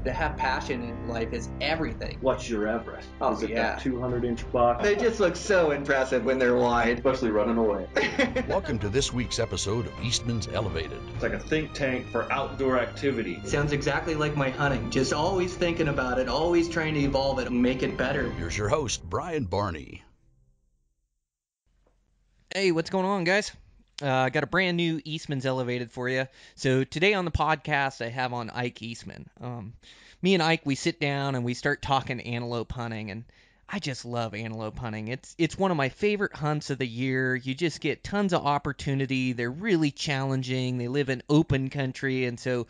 To have passion in life is everything. What's your Everest? Oh, Is it yeah. that 200-inch buck? They just look so impressive when they're wide. Especially running away. Welcome to this week's episode of Eastmans Elevated. It's like a think tank for outdoor activity. Sounds exactly like my hunting. Just always thinking about it, always trying to evolve it and make it better. Here's your host, Brian Barney. Hey, what's going on, guys? I got a brand new Eastmans Elevated for you. So today on the podcast, I have on Ike Eastman. Me and Ike, we sit down and we start talking antelope hunting, and I just love antelope hunting. It's one of my favorite hunts of the year. You just get tons of opportunity. They're really challenging. They live in open country, and so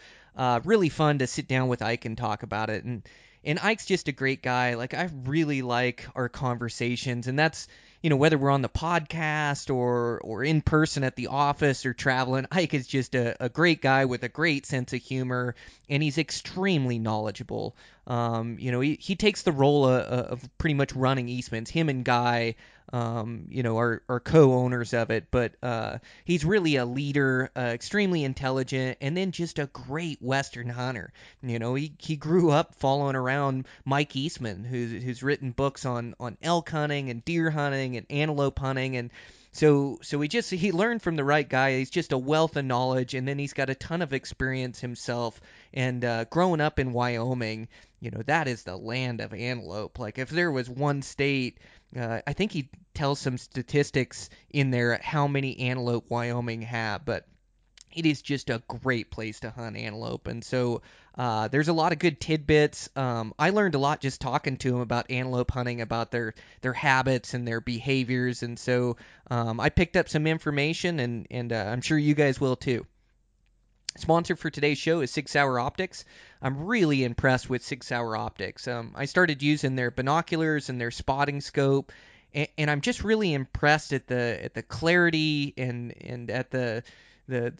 really fun to sit down with Ike and talk about it. And Ike's just a great guy. Like, I really like our conversations, and that's, you know, whether we're on the podcast or in person at the office or traveling, Ike is just a great guy with a great sense of humor, and he's extremely knowledgeable. He takes the role of pretty much running Eastman's. Him and Guy, are co-owners of it, but he's really a leader, extremely intelligent, and then just a great Western hunter. You know, he grew up following around Mike Eastman, who's written books on elk hunting and deer hunting and antelope hunting, and so he learned from the right guy. He's just a wealth of knowledge, and then he's got a ton of experience himself. And growing up in Wyoming, you know, that is the land of antelope. Like, if there was one state, I think he tells some statistics in there at how many antelope Wyoming have, but it is just a great place to hunt antelope. And so there's a lot of good tidbits. I learned a lot just talking to him about antelope hunting, about their habits and their behaviors. And so I picked up some information, and I'm sure you guys will too. Sponsor for today's show is 6 Hour Optics. I'm really impressed with 6 Hour Optics. I started using their binoculars and their spotting scope, and I'm just really impressed at the clarity and at the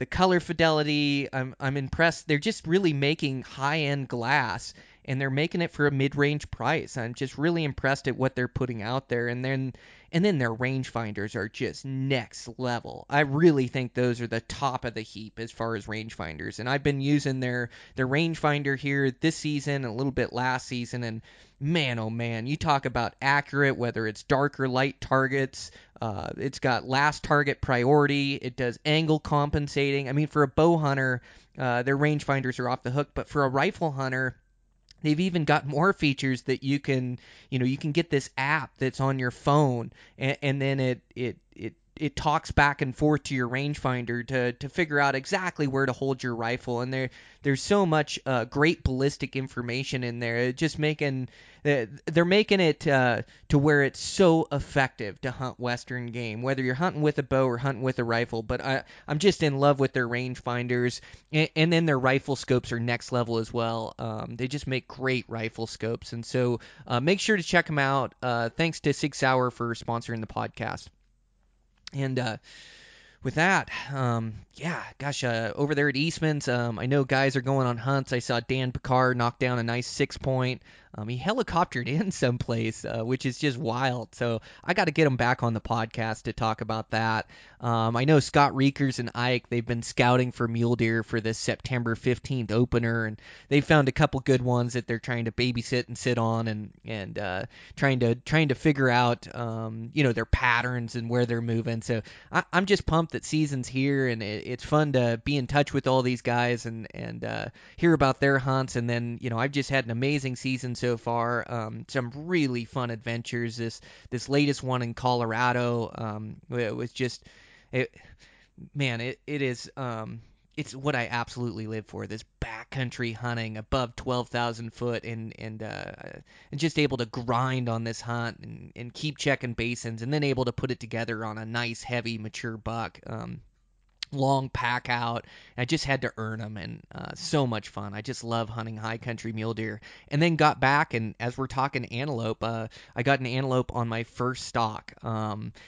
color fidelity. I'm impressed. They're just really making high-end glass, and they're making it for a mid-range price. I'm just really impressed at what they're putting out there. And then their rangefinders are just next level. I really think those are the top of the heap as far as rangefinders. And I've been using their rangefinder here this season, a little bit last season, and man, oh man, you talk about accurate, whether it's dark or light targets. It's got last target priority. It does angle compensating. I mean, for a bow hunter, their rangefinders are off the hook, but for a rifle hunter, they've even got more features that you can get this app that's on your phone, and then it talks back and forth to your rangefinder to figure out exactly where to hold your rifle. And there's so much great ballistic information in there. They're making it to where it's so effective to hunt Western game, whether you're hunting with a bow or hunting with a rifle. But I'm just in love with their rangefinders, and then their rifle scopes are next level as well. They just make great rifle scopes, and so make sure to check them out. Thanks to 6 Hour for sponsoring the podcast. And with that, over there at Eastman's, I know guys are going on hunts. I saw Dan Picard knock down a nice 6-point. He helicoptered in someplace, which is just wild. So I got to get him back on the podcast to talk about that. I know Scott Reekers and Ike, they've been scouting for mule deer for this September 15th opener, and they found a couple good ones that they're trying to babysit and sit on, and trying to figure out their patterns and where they're moving. So I'm just pumped that season's here, and it's fun to be in touch with all these guys and hear about their hunts. And then I've just had an amazing season so far. Some really fun adventures. This latest one in Colorado, it was just it is it's what I absolutely live for. This backcountry hunting above 12,000 foot, and just able to grind on this hunt and keep checking basins, and then able to put it together on a nice heavy mature buck. Long pack out. I just had to earn them, and so much fun. I just love hunting high country mule deer. And then got back, and as we're talking antelope, I got an antelope on my first stock.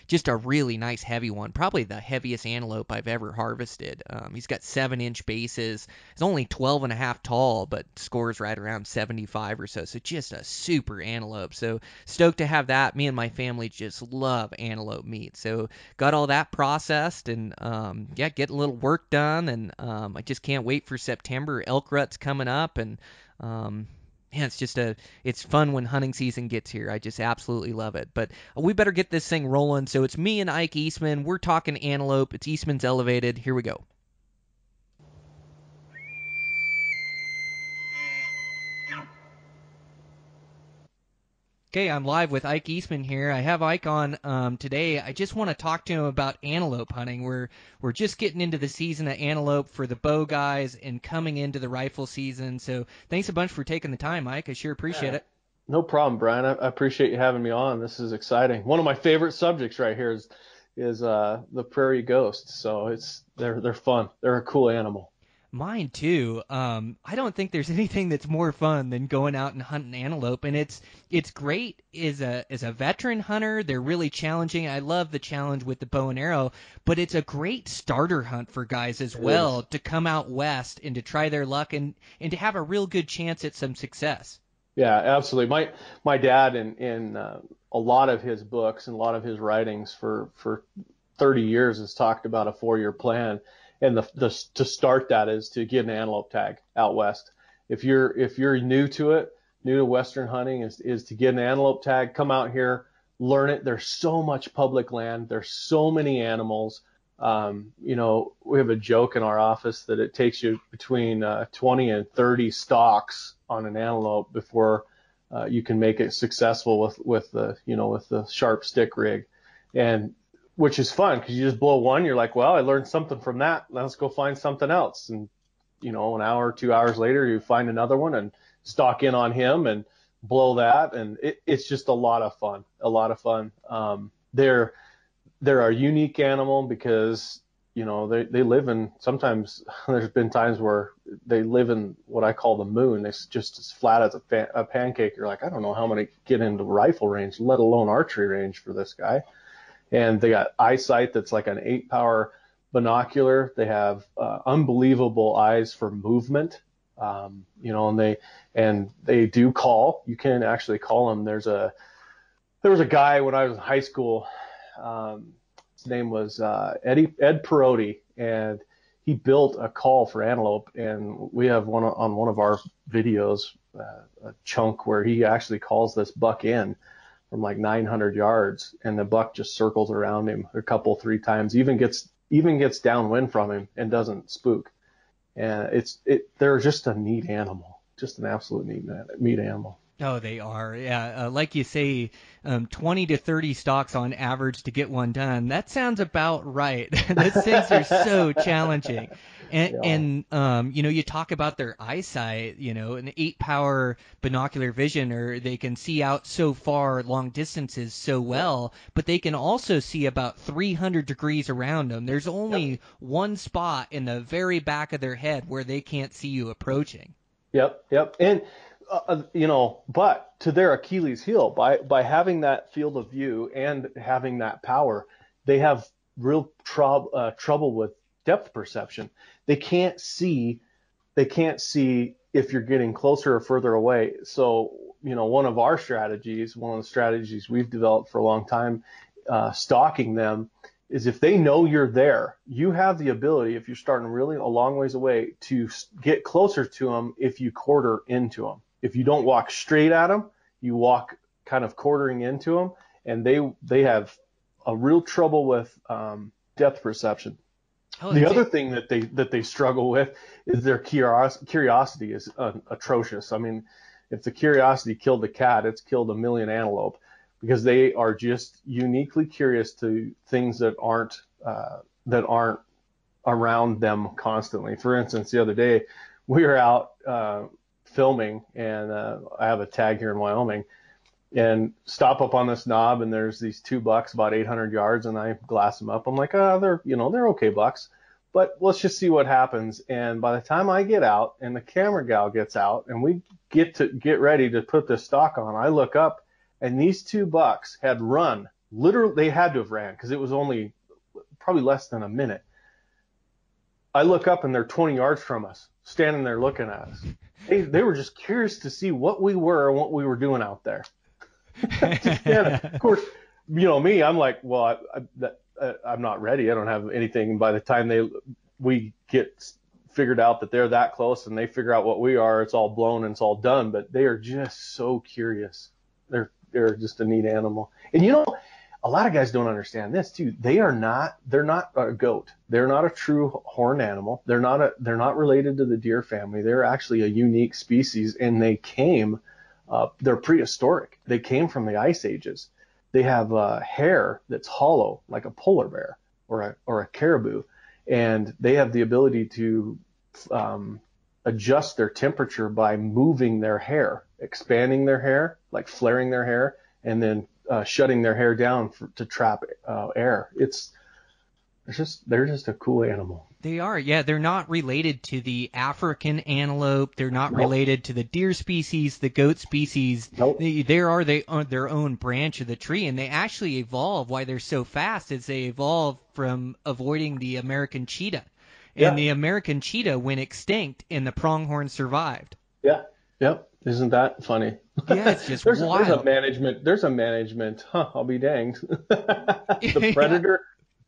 Just a really nice heavy one, probably the heaviest antelope I've ever harvested. He's got 7-inch bases. He's only 12 and a half tall, but scores right around 75 or so. So just a super antelope. So stoked to have that. Me and my family just love antelope meat. So got all that processed, and getting a little work done, and I just can't wait for September. Elk rut's coming up, and Man, it's fun when hunting season gets here. I just absolutely love it. But we better get this thing rolling. So it's me and Ike Eastman. We're talking antelope. It's Eastman's Elevated. Here we go. Okay, I'm live with Ike Eastman here. I have Ike on today. I just want to talk to him about antelope hunting. We're just getting into the season of antelope for the bow guys and coming into the rifle season. So thanks a bunch for taking the time, Ike. I sure appreciate it. No problem, Brian. I appreciate you having me on. This is exciting. One of my favorite subjects right here is the prairie ghosts. So they're fun. They're a cool animal. Mine too. I don't think there's anything that's more fun than going out and hunting antelope, and it's great as a veteran hunter. They're really challenging. I love the challenge with the bow and arrow, but it's a great starter hunt for guys as well to come out west and to try their luck and to have a real good chance at some success. Yeah, absolutely. My dad in a lot of his books and a lot of his writings for 30 years has talked about a 4-year plan. And to start that is to get an antelope tag out west. If you're new to Western hunting, is to get an antelope tag, come out here, learn it. There's so much public land. There's so many animals. We have a joke in our office that it takes you between 20 and 30 stalks on an antelope before you can make it successful with the sharp stick rig. And which is fun because you just blow one, you're like, well, I learned something from that. Let's go find something else. And, an hour, 2 hours later, you find another one and stalk in on him and blow that. And it's just a lot of fun. They're a unique animal because, they live in, sometimes there's been times where they live in what I call the moon. It's just as flat as a pancake. You're like, I don't know how many get into rifle range, let alone archery range for this guy. And they got eyesight that's like an 8-power binocular. They have unbelievable eyes for movement, and they do call. You can actually call them. There was a guy when I was in high school. His name was Ed Perotti, and he built a call for antelope. And we have one on one of our videos, a chunk where he actually calls this buck in from like 900 yards, and the buck just circles around him a couple, 3 times, even gets downwind from him and doesn't spook. And they're just a neat animal, just an absolute neat animal. Oh, they are. Yeah. Like you say, 20 to 30 stalks on average to get one done. That sounds about right. Those things are so challenging. And you talk about their eyesight, an 8-power binocular vision, or they can see out so far long distances so well, but they can also see about 300 degrees around them. There's only one spot in the very back of their head where they can't see you approaching. Yep. And, but to their Achilles heel, by having that field of view and having that power, they have real trouble with depth perception. They can't see if you're getting closer or further away. So, one of the strategies we've developed for a long time, stalking them, is if they know you're there, you have the ability, if you're starting really a long ways away, to get closer to them if you quarter into them. If you don't walk straight at them, you walk kind of quartering into them, and they have a real trouble with depth perception. The other thing that they struggle with is their curiosity is atrocious. I mean, if the curiosity killed the cat, it's killed a million antelope, because they are just uniquely curious to things that aren't around them constantly. For instance, the other day we were out filming, and I have a tag here in Wyoming, and stop up on this knob, and there's these 2 bucks about 800 yards, and I glass them up. I'm like, they're okay bucks, but let's just see what happens. And by the time I get out and the camera gal gets out and we get ready to put this stock on, I look up, and these 2 bucks had run. Literally, they had to have ran because it was only probably less than a minute. I look up, and they're 20 yards from us, standing there looking at us. They were just curious to see what we were and what we were doing out there. Of course, me, I'm like, well, I'm not ready. I don't have anything. And by the time we get figured out that they're that close and they figure out what we are, it's all blown and it's all done. But they are just so curious. They're just a neat animal. And a lot of guys don't understand this too. They're not a goat. They're not a true horned animal. They're not related to the deer family. They're actually a unique species, and they're prehistoric. They came from the ice ages. They have hair that's hollow, like a polar bear or a caribou, and they have the ability to adjust their temperature by moving their hair, expanding their hair, like flaring their hair, and then shutting their hair down to trap air. They're just a cool animal. They are, yeah. They're not related to the African antelope. They're not Nope. related to the deer species, the goat species. Nope. They are their own branch of the tree, and they actually evolve. Why they're so fast is they evolve from avoiding the American cheetah. And the American cheetah went extinct, and the pronghorn survived. Yeah. Yep. Isn't that funny? Yeah, it's just there's wild. There's a management. I'll be danged. The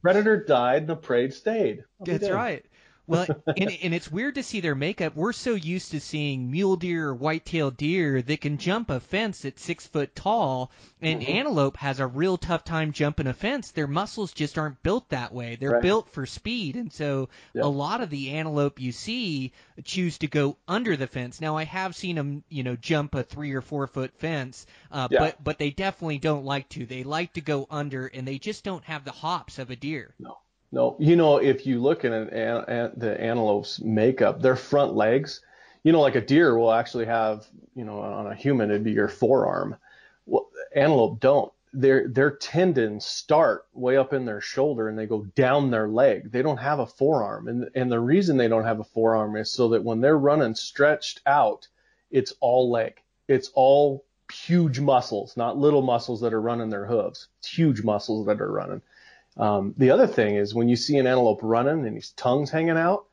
predator died, the prey stayed. That's right. Well, and it's weird to see their makeup. We're so used to seeing mule deer or white-tailed deer that can jump a fence at 6 foot tall, and antelope has a real tough time jumping a fence. Their muscles just aren't built that way. They're built for speed, and so a lot of the antelope you see choose to go under the fence. Now, I have seen them, jump a 3 or 4 foot fence, but they definitely don't like to. They like to go under, and they just don't have the hops of a deer. No, if you look at the antelope's makeup, their front legs, like a deer will actually have, on a human, it'd be your forearm. Well, antelope don't. Their tendons start way up in their shoulder and they go down their leg. They don't have a forearm. And the reason they don't have a forearm is so that when they're running stretched out, it's all leg. It's all huge muscles, not little muscles that are running their hooves. It's huge muscles that are running. The other thing is when you see an antelope running and his tongue's hanging out,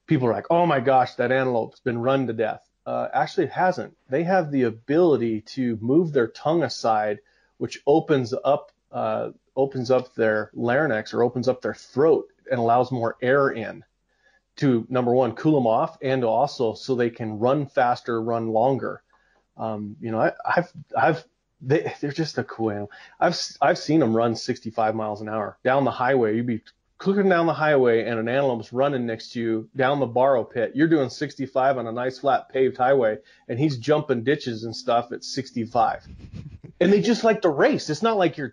people are like, oh my gosh, that antelope's been run to death. Actually, it hasn't. They have the ability to move their tongue aside, which opens up their larynx or opens up their throat and allows more air in to, number one, cool them off, and also so they can run faster, run longer. They're just a cool animal. I've seen them run 65 miles an hour down the highway. You'd be clicking down the highway and an antelope's running next to you down the borrow pit. You're doing 65 on a nice flat paved highway, and he's jumping ditches and stuff at 65. And they just like to race. It's not like they're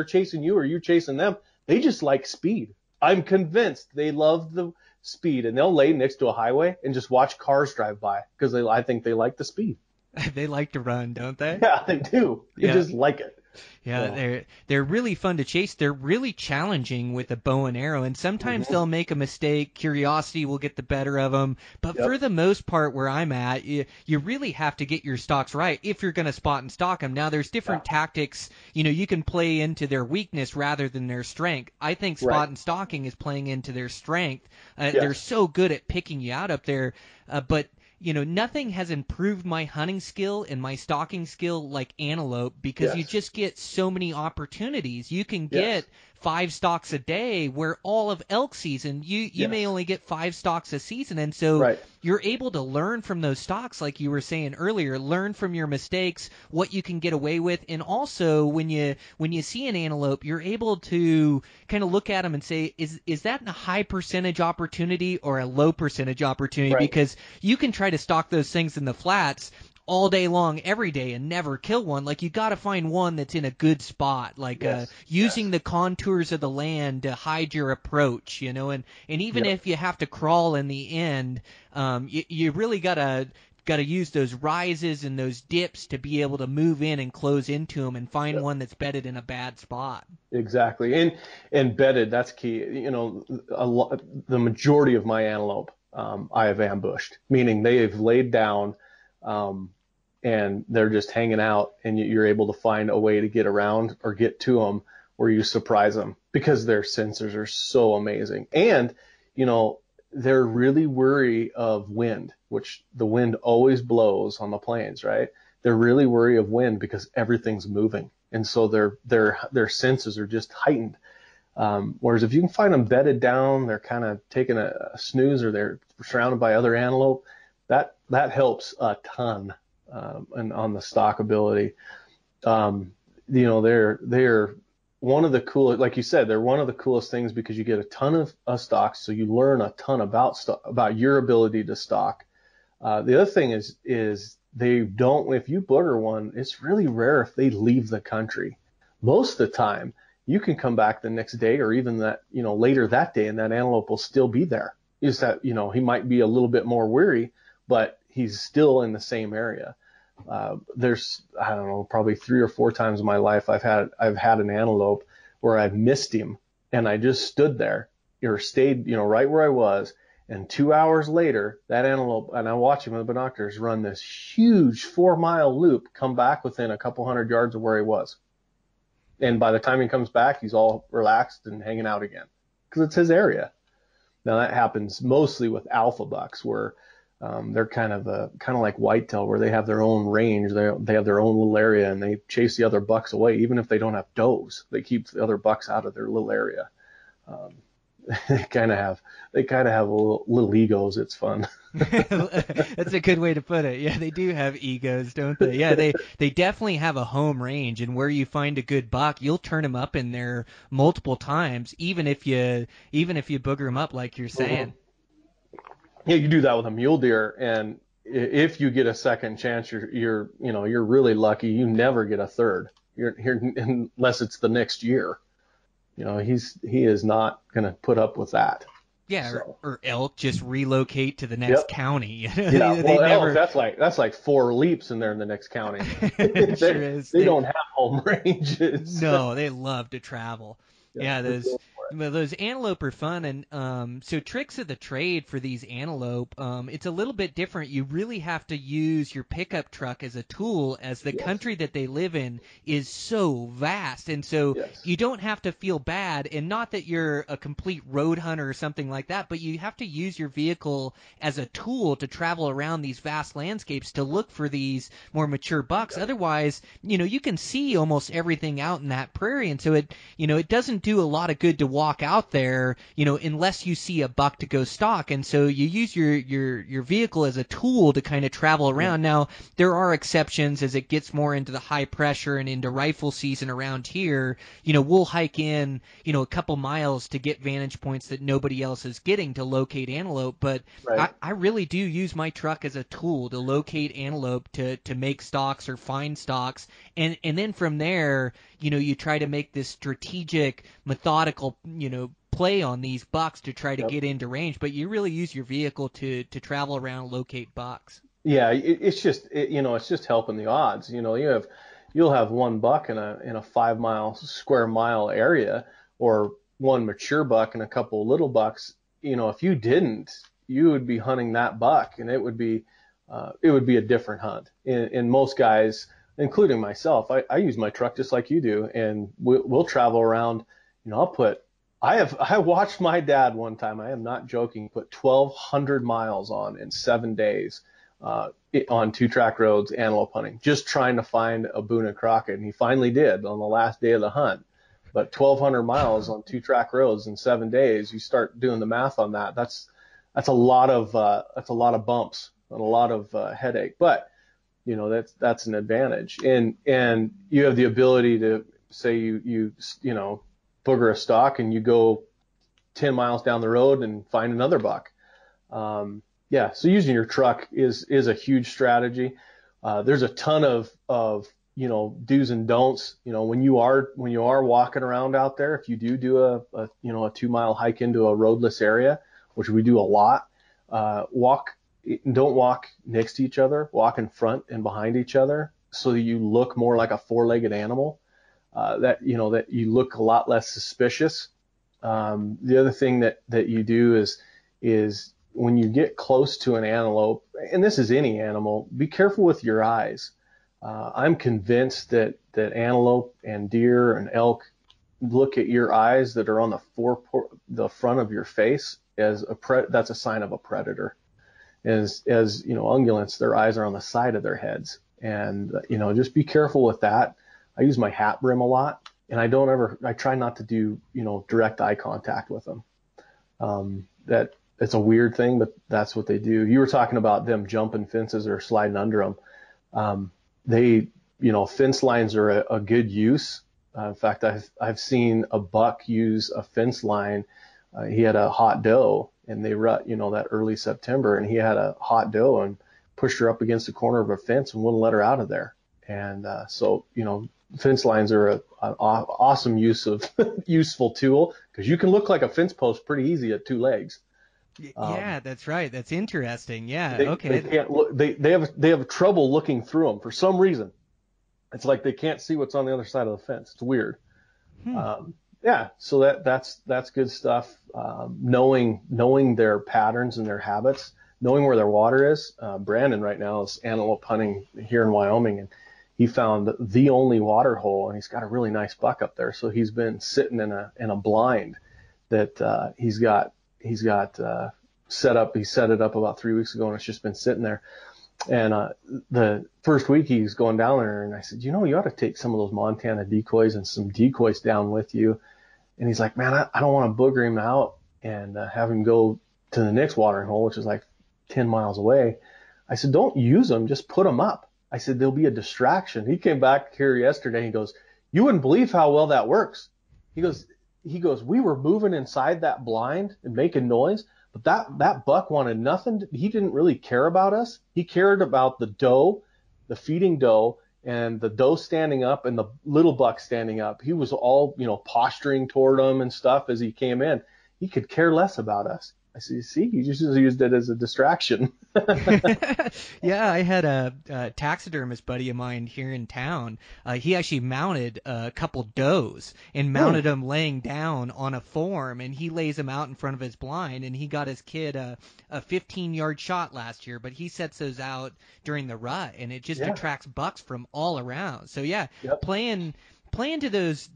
chasing you or you're chasing them. They just like speed. I'm convinced they love the speed, and they'll lay next to a highway and just watch cars drive by because I think they like the speed. They like to run, don't they? Yeah, they do. They just like it. Yeah, they're really fun to chase. They're really challenging with a bow and arrow, and sometimes they'll make a mistake. Curiosity will get the better of them. But for the most part, where I'm at, you really have to get your stalks right if you're going to spot and stalk them. Now, there's different tactics. You can play into their weakness rather than their strength. I think spot and stalking is playing into their strength. They're so good at picking you out up there, but nothing has improved my hunting skill and my stalking skill like antelope because you just get so many opportunities. You can get 5 stalks a day where all of elk season, you may only get 5 stalks a season. And so you're able to learn from those stalks, like you were saying earlier, learn from your mistakes, what you can get away with. And also when you see an antelope, you're able to kind of look at them and say, is that a high percentage opportunity or a low percentage opportunity? Because you can try to stalk those things in the flats all day long, every day, and never kill one. Like, you got to find one that's in a good spot, like using the contours of the land to hide your approach, and even if you have to crawl in the end, you really gotta use those rises and those dips to be able to move in and close into them and find one that's bedded in a bad spot. Exactly, and bedded, that's key. The majority of my antelope I have ambushed, meaning they have laid down and they're just hanging out, and you're able to find a way to get around or get to them where you surprise them because their sensors are so amazing. And, they're really wary of wind, which the wind always blows on the plains, right? They're really wary of wind because everything's moving. And so their senses are just heightened. Whereas if you can find them bedded down, they're kind of taking a snooze, or they're surrounded by other antelope, that helps a ton, and on the stockability. They're one of the coolest, like you said, they're one of the coolest things because you get a ton of stocks, so you learn a ton about your ability to stock. The other thing is they don't, if you booger one, it's really rare if they leave the country. Most of the time, you can come back the next day or even later that day, and that antelope will still be there. Just that, he might be a little bit more weary, but he's still in the same area. There's, I don't know, probably 3 or 4 times in my life I've had an antelope where I've missed him, and I just stood there or stayed, right where I was. And 2 hours later, that antelope, and I watch him with the binoculars, run this huge 4-mile loop, come back within a couple hundred yards of where he was. And by the time he comes back, he's all relaxed and hanging out again because it's his area. Now that happens mostly with alpha bucks, where they're kind of like whitetail, where they have their own range, they have their own little area, and they chase the other bucks away. Even if they don't have does, they keep the other bucks out of their little area. They kind of have little egos. It's fun. That's a good way to put it. Yeah, they do have egos, don't they? Yeah, they definitely have a home range, and where you find a good buck, you'll turn them up in there multiple times, even if you booger them up like you're saying. Yeah, you do that with a mule deer, and if you get a second chance, you're really lucky. You never get a third. You're unless it's the next year. He is not going to put up with that. Yeah, so. or elk just relocate to the next county. Yeah, elk, that's like 4 leaps and they're in the next county. It sure is. They don't have home ranges. No, they love to travel. Yeah, those antelope are fun, and so tricks of the trade for these antelope, it's a little bit different. You really have to use your pickup truck as a tool, as the country that they live in is so vast, and so you don't have to feel bad, and not that you're a complete road hunter or something like that, but you have to use your vehicle as a tool to travel around these vast landscapes to look for these more mature bucks. Otherwise, you can see almost everything out in that prairie, and so it doesn't do a lot of good to walk out there, unless you see a buck to go stalk. And so you use your vehicle as a tool to kind of travel around. Now, there are exceptions as it gets more into the high pressure and into rifle season around here. We'll hike in, a couple miles to get vantage points that nobody else is getting to locate antelope. But I really do use my truck as a tool to locate antelope, to make stalks or find stalks. And then from there, you try to make this strategic, methodical, play on these bucks to try to get into range, but you really use your vehicle to travel around and locate bucks. Yeah, it's just helping the odds. You'll have one buck in a 5 square mile area, or one mature buck and a couple little bucks. If you didn't, you would be hunting that buck, and it would be a different hunt. And most guys, including myself, I use my truck just like you do, and we'll travel around. I watched my dad one time, I am not joking, put 1,200 miles on in 7 days on 2-track roads antelope hunting, just trying to find a Boone and Crockett, and he finally did on the last day of the hunt. But 1,200 miles on 2-track roads in 7 days, you start doing the math on that. That's a lot of bumps and a lot of headache. But that's an advantage, and you have the ability to say you booger a stock and you go 10 miles down the road and find another buck. So using your truck is a huge strategy. There's a ton of do's and don'ts. When you are walking around out there, if you do a 2-mile hike into a roadless area, which we do a lot, don't walk next to each other, walk in front and behind each other, so that you look more like a 4-legged animal, that you look a lot less suspicious. The other thing that you do is when you get close to an antelope, and this is any animal, be careful with your eyes. I'm convinced that antelope and deer and elk look at your eyes that are on the front of your face as that's a sign of a predator. As ungulates, their eyes are on the side of their heads, and just be careful with that. I use my hat brim a lot, and I try not to do, direct eye contact with them. That it's a weird thing, but that's what they do. You were talking about them jumping fences or sliding under them. Fence lines are a good use. In fact, I've seen a buck use a fence line. He had a hot doe, and they rut, that early September, and he had a hot doe and pushed her up against the corner of a fence and wouldn't let her out of there. And fence lines are an awesome useful tool, because you can look like a fence post pretty easy at 2 legs. Yeah, that's right. That's interesting. Yeah. They can't look. They have trouble looking through them for some reason. It's like they can't see what's on the other side of the fence. It's weird. So that's good stuff. Knowing their patterns and their habits, knowing where their water is. Brandon right now is antelope hunting here in Wyoming, and he found the only water hole, and he's got a really nice buck up there. So he's been sitting in a blind that he's got set up. He set it up about 3 weeks ago, and it's just been sitting there. And the first week he's going down there, and I said, you ought to take some of those Montana decoys and some decoys down with you. And he's like, man, I don't want to booger him out and have him go to the next watering hole, which is like 10 miles away. I said, don't use them, just put them up. I said, they'll be a distraction. He came back here yesterday. He goes, you wouldn't believe how well that works. He goes, we were moving inside that blind and making noise, but that buck wanted nothing. He didn't really care about us. He cared about the doe, the feeding doe, and the doe standing up and the little buck standing up. He was all, posturing toward him and stuff as he came in. He could care less about us. I said, see, you just used it as a distraction. Yeah, I had a taxidermist buddy of mine here in town. He actually mounted a couple does and mounted them laying down on a form, and he lays them out in front of his blind, and he got his kid a 15-yard shot last year, but he sets those out during the rut, and it just attracts bucks from all around. So, playing to those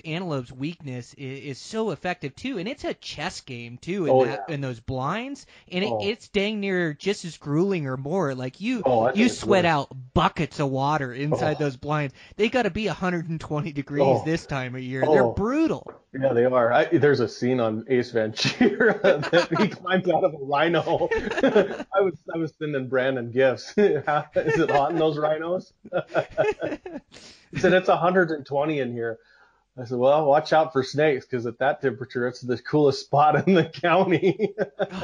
antelopes' weakness is so effective too, and it's a chess game too in those blinds, and it's dang near just as grueling or more. Like you sweat out buckets of water inside those blinds. They got to be 120 degrees this time of year. They're brutal. Yeah, they are. There's a scene on Ace Ventura that he climbs out of a rhino. I was sending Brandon gifts. Is it hot in those rhinos? He said, it's 120 in here. I said, well, watch out for snakes, because at that temperature, it's the coolest spot in the county.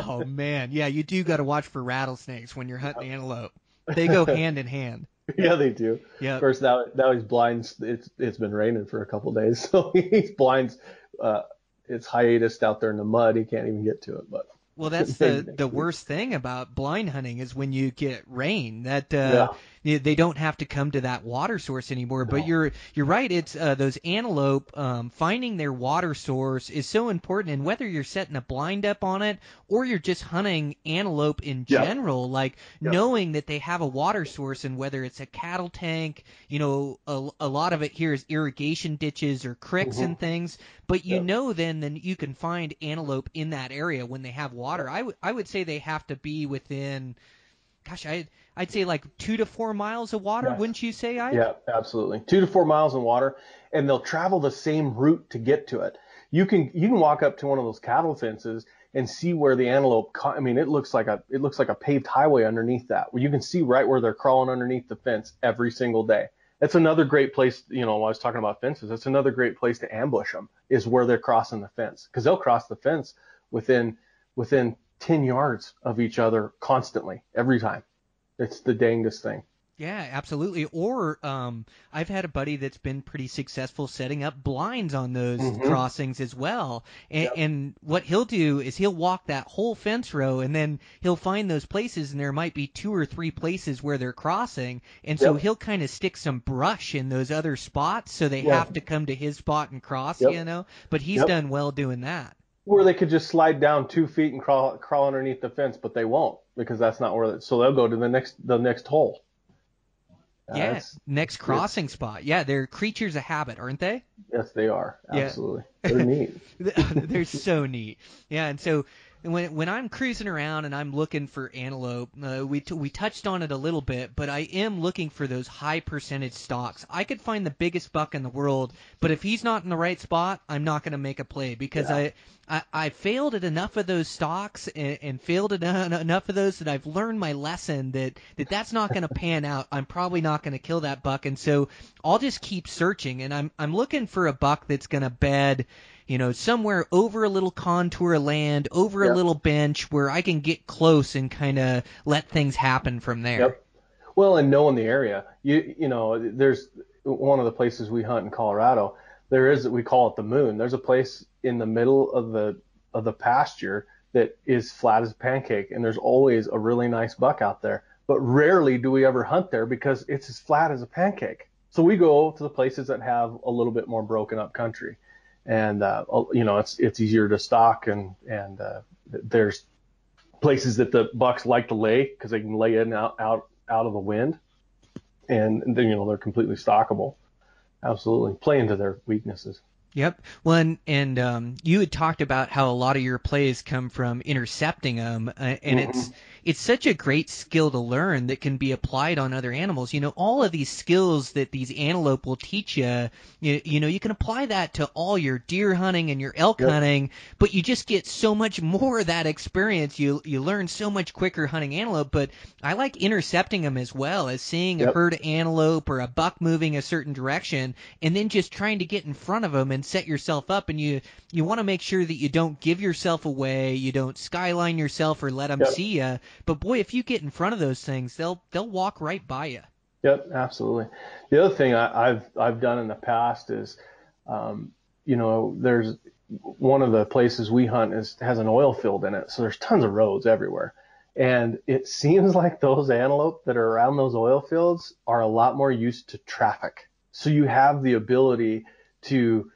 Oh, man. Yeah, you do got to watch for rattlesnakes when you're hunting antelope. They go hand in hand. Yeah, they do. Yeah. Of course, now he's blind. It's been raining for a couple of days, so he's blind. It's hiatus out there in the mud. He can't even get to it. But well, that's the worst thing about blind hunting is when you get rain. That they don't have to come to that water source anymore. No. But you're right. It's those antelope finding their water source is so important. And whether you're setting a blind up on it or you're just hunting antelope in general, knowing that they have a water source, and whether it's a cattle tank, a lot of it here is irrigation ditches or creeks and things. But then you can find antelope in that area when they have water. I would say they have to be within, I'd say like 2 to 4 miles of water, wouldn't you say, Ike? Yeah, absolutely. 2 to 4 miles in water, and they'll travel the same route to get to it. You can walk up to one of those cattle fences and see where the antelope. It looks like a paved highway underneath that, where you can see right where they're crawling underneath the fence every single day. That's another great place. When I was talking about fences, that's another great place to ambush them, is where they're crossing the fence, because they'll cross the fence within 10 yards of each other constantly every time. It's the dangest thing. Yeah, absolutely. Or I've had a buddy that's been pretty successful setting up blinds on those crossings as well. And what he'll do is he'll walk that whole fence row, and then he'll find those places, and there might be 2 or 3 places where they're crossing. And so he'll kind of stick some brush in those other spots, so they have to come to his spot and cross, But he's done well doing that. Where they could just slide down 2 feet and crawl underneath the fence, but they won't, because that's not where. So they'll go to the next hole. Next crossing spot. Yeah, they're creatures of habit, aren't they? Yes, they are. Absolutely. They're neat. They're so neat. Yeah, and so when I'm cruising around and I'm looking for antelope, we touched on it a little bit, but I am looking for those high percentage stalks. I could find the biggest buck in the world, but if he's not in the right spot, I'm not going to make a play because I failed at enough of those stalks and failed at enough of those that I've learned my lesson that's not going to pan out. I'm probably not going to kill that buck, and so I'll just keep searching, and I'm looking for a buck that's going to bed, somewhere over a little contour of land, over a little bench where I can get close and kind of let things happen from there. Yep. Well, and knowing the area, there's one of the places we hunt in Colorado. We call it the Moon. There's a place in the middle of the pasture that is flat as a pancake, and there's always a really nice buck out there. But rarely do we ever hunt there because it's as flat as a pancake. So we go to the places that have a little bit more broken up country. And it's easier to stalk, and there's places that the bucks like to lay because they can lay in out of the wind, and then they're completely stalkable. Absolutely, play into their weaknesses. Yep. Well, and you had talked about how a lot of your plays come from intercepting them, and it's such a great skill to learn that can be applied on other animals. All of these skills that these antelope will teach you, you can apply that to all your deer hunting and your elk hunting, but you just get so much more of that experience. You learn so much quicker hunting antelope, but I like intercepting them as well as seeing a herd of antelope or a buck moving a certain direction and then just trying to get in front of them and set yourself up. And you want to make sure that you don't give yourself away, you don't skyline yourself or let them see you. But boy, if you get in front of those things, they'll walk right by you. Yep, absolutely. The other thing I've done in the past is, there's one of the places we hunt has an oil field in it, so there's tons of roads everywhere, and it seems like those antelope that are around those oil fields are a lot more used to traffic. So you have the ability to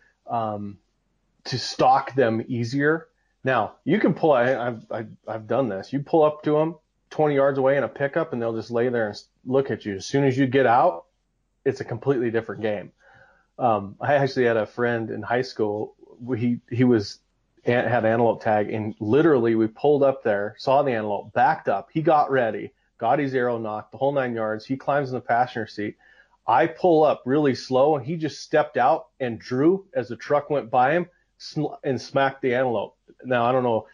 stalk them easier. Now, you can pull. I've done this. You pull up to them 20 yards away in a pickup, and they'll just lay there and look at you. As soon as you get out, it's a completely different game. I actually had a friend in high school. He had antelope tag, and literally we pulled up there, saw the antelope, backed up. He got ready, got his arrow nocked, the whole 9 yards. He climbs in the passenger seat. I pull up really slow, and he just stepped out and drew as the truck went by him and smacked the antelope. Now, I don't know,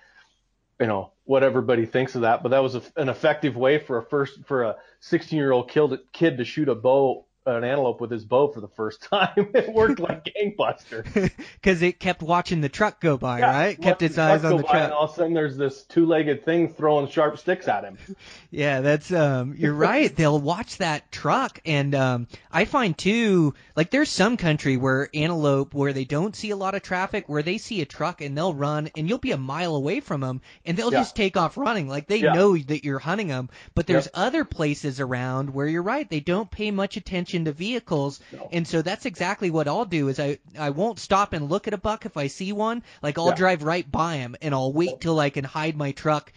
what everybody thinks of that, but that was an effective way for a 16-year-old kid to shoot an antelope with his bow for the first time. It worked like gangbuster. Because it kept watching the truck go by, right? Kept its eyes on the truck. And all of a sudden there's this two-legged thing throwing sharp sticks at him. Yeah, that's you're right. They'll watch that truck, and I find too, like there's some country where antelope where they don't see a lot of traffic, where they see a truck and they'll run, and you'll be a mile away from them, and they'll just take off running, like they know that you're hunting them. But there's other places around where you're right, they don't pay much attention to vehicles, and so that's exactly what I'll do is I won't stop and look at a buck if I see one. Like I'll drive right by him, and I'll wait till I can hide my truck,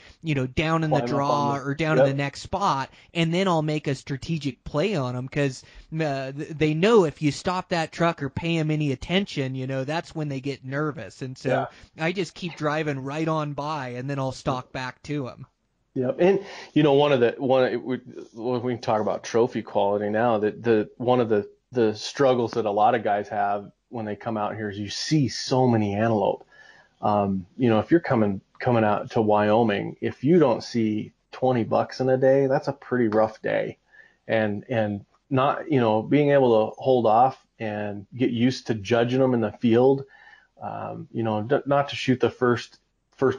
down in the draw or down in the next spot, and then I'll make a strategic play on them because they know if you stop that truck or pay them any attention, that's when they get nervous, and so I just keep driving right on by, and then I'll stalk back to them. Yep. And we can talk about trophy quality now, that one of the struggles that a lot of guys have when they come out here is you see so many antelope. If you're coming out to Wyoming, if you don't see 20 bucks in a day, that's a pretty rough day. And not, being able to hold off and get used to judging them in the field, not to shoot the first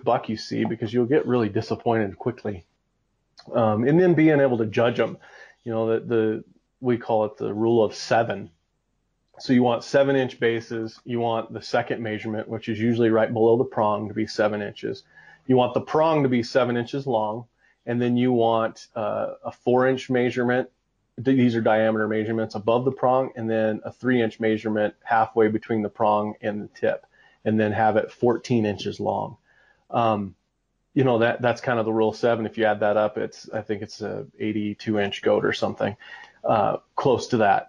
buck you see, because you'll get really disappointed quickly. And then being able to judge them, we call it the rule of 7. So you want 7-inch bases. You want the second measurement, which is usually right below the prong, to be 7 inches. You want the prong to be 7 inches long. And then you want a 4-inch measurement. These are diameter measurements above the prong, and then a 3-inch measurement halfway between the prong and the tip, and then have it 14 inches long. That's kind of the rule of 7. If you add that up, I think it's a 82-inch goat or something, close to that.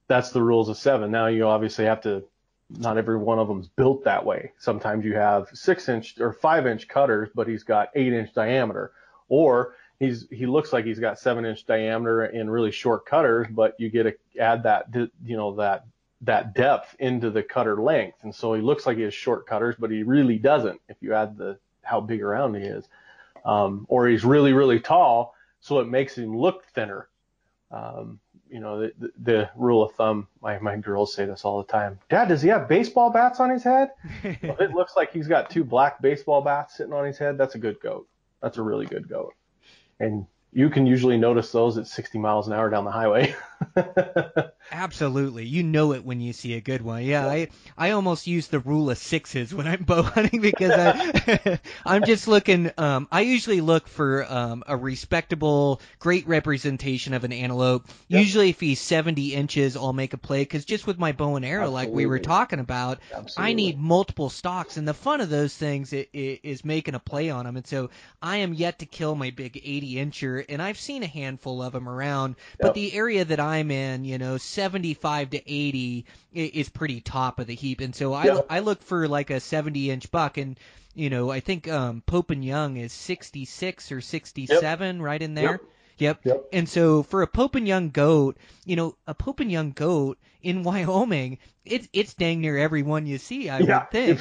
That's the rules of 7. Now you obviously have to not every one of them's built that way. Sometimes you have 6-inch or 5-inch cutters, but he's got 8-inch diameter, or he looks like he's got 7-inch diameter and really short cutters, but you get to add that, that depth into the cutter length. And so he looks like he has short cutters, but he really doesn't if you add how big around he is. Or he's really, really tall, so it makes him look thinner. The rule of thumb, my girls say this all the time. Dad, does he have baseball bats on his head? Well, it looks like he's got 2 black baseball bats sitting on his head. That's a good goat. That's a really good goat. And you can usually notice those at 60 miles an hour down the highway. Absolutely. You know it when you see a good one. Yeah, I almost use the rule of 6s when I'm bow hunting because I'm just looking. I usually look for a respectable, great representation of an antelope. Yep. Usually if he's 70 inches, I'll make a play because just with my bow and arrow, Absolutely. Like we were talking about, Absolutely. I need multiple stocks. And the fun of those things is making a play on them. And so I am yet to kill my big 80-incher, and I've seen a handful of them around. But the area that I'm in, 75 to 80 is pretty top of the heap. And so I look for like a 70-inch buck, and I think Pope and Young is 66 or 67, right in there. Yep. And so for a Pope and Young goat, a Pope and Young goat in Wyoming, it's dang near every one you see, I would think.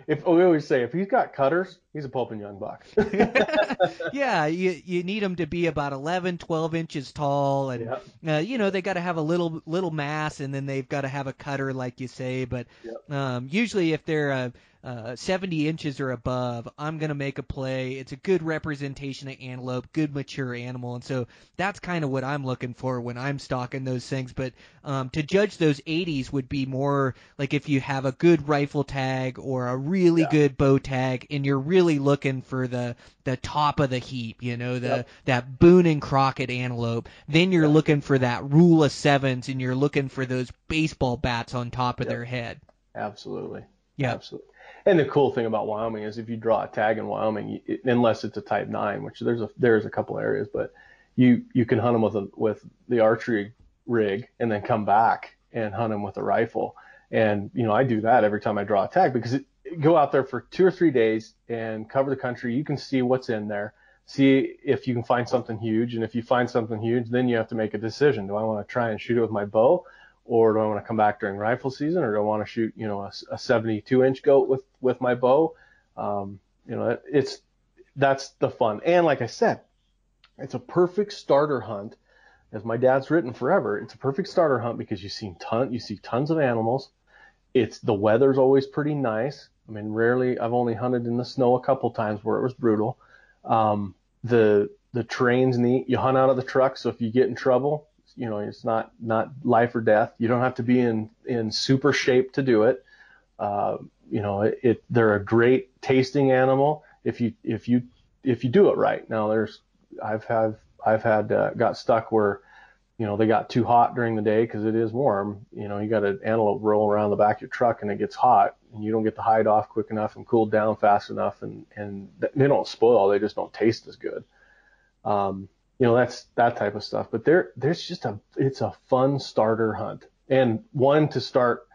We always say, if he's got cutters, he's a Pope and Young buck. Yeah, you need them to be about 11, 12 inches tall, and they got to have a little mass, and then they've got to have a cutter, like you say. But usually, if they're 70 inches or above, I'm gonna make a play. It's a good representation of antelope, good mature animal, and so that's kind of what I'm looking for when I'm stalking those things. But to judge those 80s would be more like if you have a good rifle tag or a really good bow tag, and you're really looking for the top of the heap, that Boone and Crockett antelope. Then you're looking for that rule of 7s, and you're looking for those baseball bats on top of their head. Absolutely. Yeah. Absolutely. And the cool thing about Wyoming is if you draw a tag in Wyoming, unless it's a type 9, which there's a couple areas, but you can hunt them with the archery rig and then come back and hunt them with a rifle. And, I do that every time I draw a tag because go out there for 2 or 3 days and cover the country. You can see what's in there, see if you can find something huge. And if you find something huge, then you have to make a decision. Do I want to try and shoot it with my bow? Or do I want to come back during rifle season, or do I want to shoot, a 72-inch goat with my bow? That's the fun. And like I said, it's a perfect starter hunt. As my dad's written forever, it's a perfect starter hunt because you see tons of animals. The weather's always pretty nice. I mean, rarely. I've only hunted in the snow a couple times where it was brutal. The terrain's neat. You hunt out of the truck, so if you get in trouble, it's not life or death. You don't have to be in super shape to do it. They're a great tasting animal if you do it right. Now got stuck where, they got too hot during the day because it is warm. You got an antelope roll around the back of your truck and it gets hot and you don't get the hide off quick enough and cooled down fast enough, and they don't spoil. They just don't taste as good. That's that type of stuff. But it's a fun starter hunt, and one to start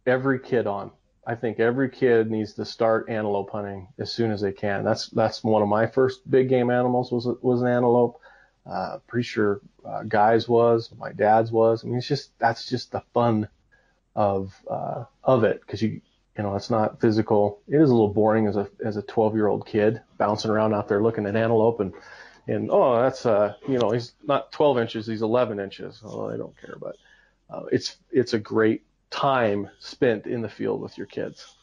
every kid on. I think every kid needs to start antelope hunting as soon as they can. That's one of my first big game animals was an antelope. Pretty sure Guy's was, my dad's was. I mean, that's just the fun of it, because it's not physical. It is a little boring as a 12-year-old kid bouncing around out there looking at antelope and that's he's not 12 inches, he's 11 inches. Oh, I don't care, but it's a great time spent in the field with your kids.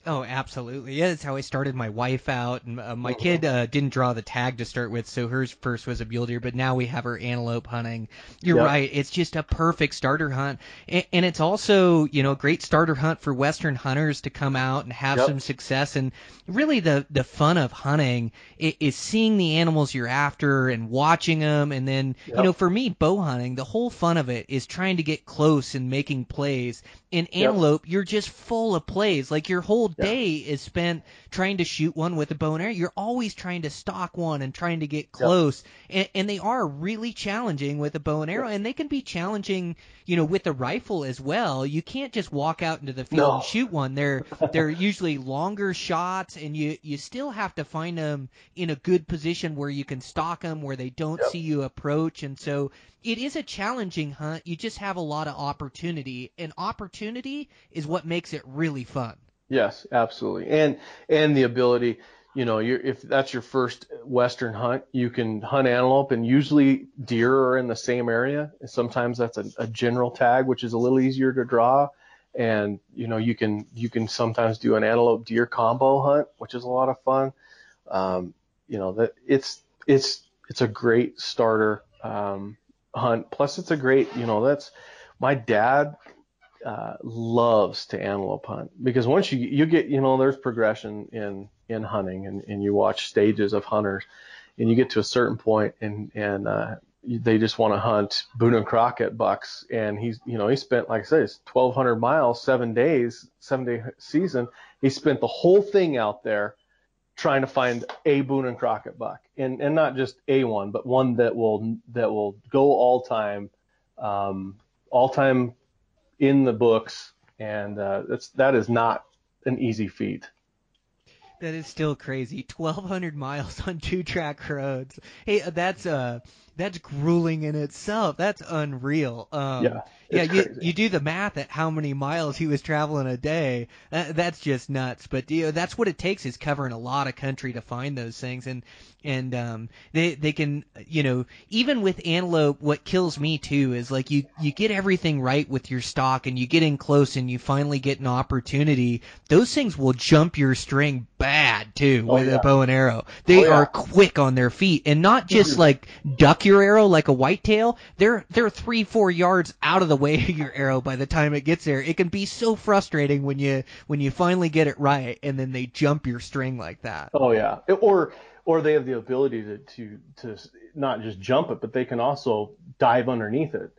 Oh, absolutely. Yeah, that's how I started my wife out. And my kid didn't draw the tag to start with, so hers first was a mule deer, but now we have her antelope hunting. You're right. It's just a perfect starter hunt. And it's also, a great starter hunt for Western hunters to come out and have some success. And really the fun of hunting is seeing the animals you're after and watching them. And then, for me, bow hunting, the whole fun of it is trying to get close and making plays. In antelope, you're just full of plays. Like your whole day is spent trying to shoot one with a bow and arrow. You're always trying to stalk one and trying to get close, and they are really challenging with a bow and arrow, and they can be challenging, with a rifle as well. You can't just walk out into the field and shoot one. They're usually longer shots, and you still have to find them in a good position where you can stalk them, where they don't see you approach, and so it is a challenging hunt. You just have a lot of opportunity, and opportunity is what makes it really fun. Yes, absolutely. And the ability, if that's your first Western hunt, you can hunt antelope, and usually deer are in the same area. Sometimes that's a general tag, which is a little easier to draw. And, you can sometimes do an antelope deer combo hunt, which is a lot of fun. That it's a great starter, hunt. Plus it's a great, that's my dad, loves to antelope hunt, because once you get, there's progression in hunting, and you watch stages of hunters, and you get to a certain point, and they just want to hunt Boone and Crockett bucks. And he spent, like I said, it's 1,200 miles, 7 day season. He spent the whole thing out there trying to find a Boone and Crockett buck, and not just a one, but one that will go all time in the books. And that is not an easy feat. That is still crazy. 1,200 miles on 2-track roads. Hey, that's grueling in itself. That's unreal. You do the math at how many miles he was traveling a day. That's just nuts. But that's what it takes, is covering a lot of country to find those things. And they can, even with antelope, what kills me too is like you get everything right with your stalk, and you get in close, and you finally get an opportunity. Those things will jump your string bad too with a bow and arrow. They are quick on their feet, and not just like duck your arrow like a whitetail. They're 3-4 yards out of the way of your arrow by the time it gets there. It can be so frustrating when you finally get it right, and then they jump your string like that. Oh yeah, or they have the ability to not just jump it, but they can also dive underneath it.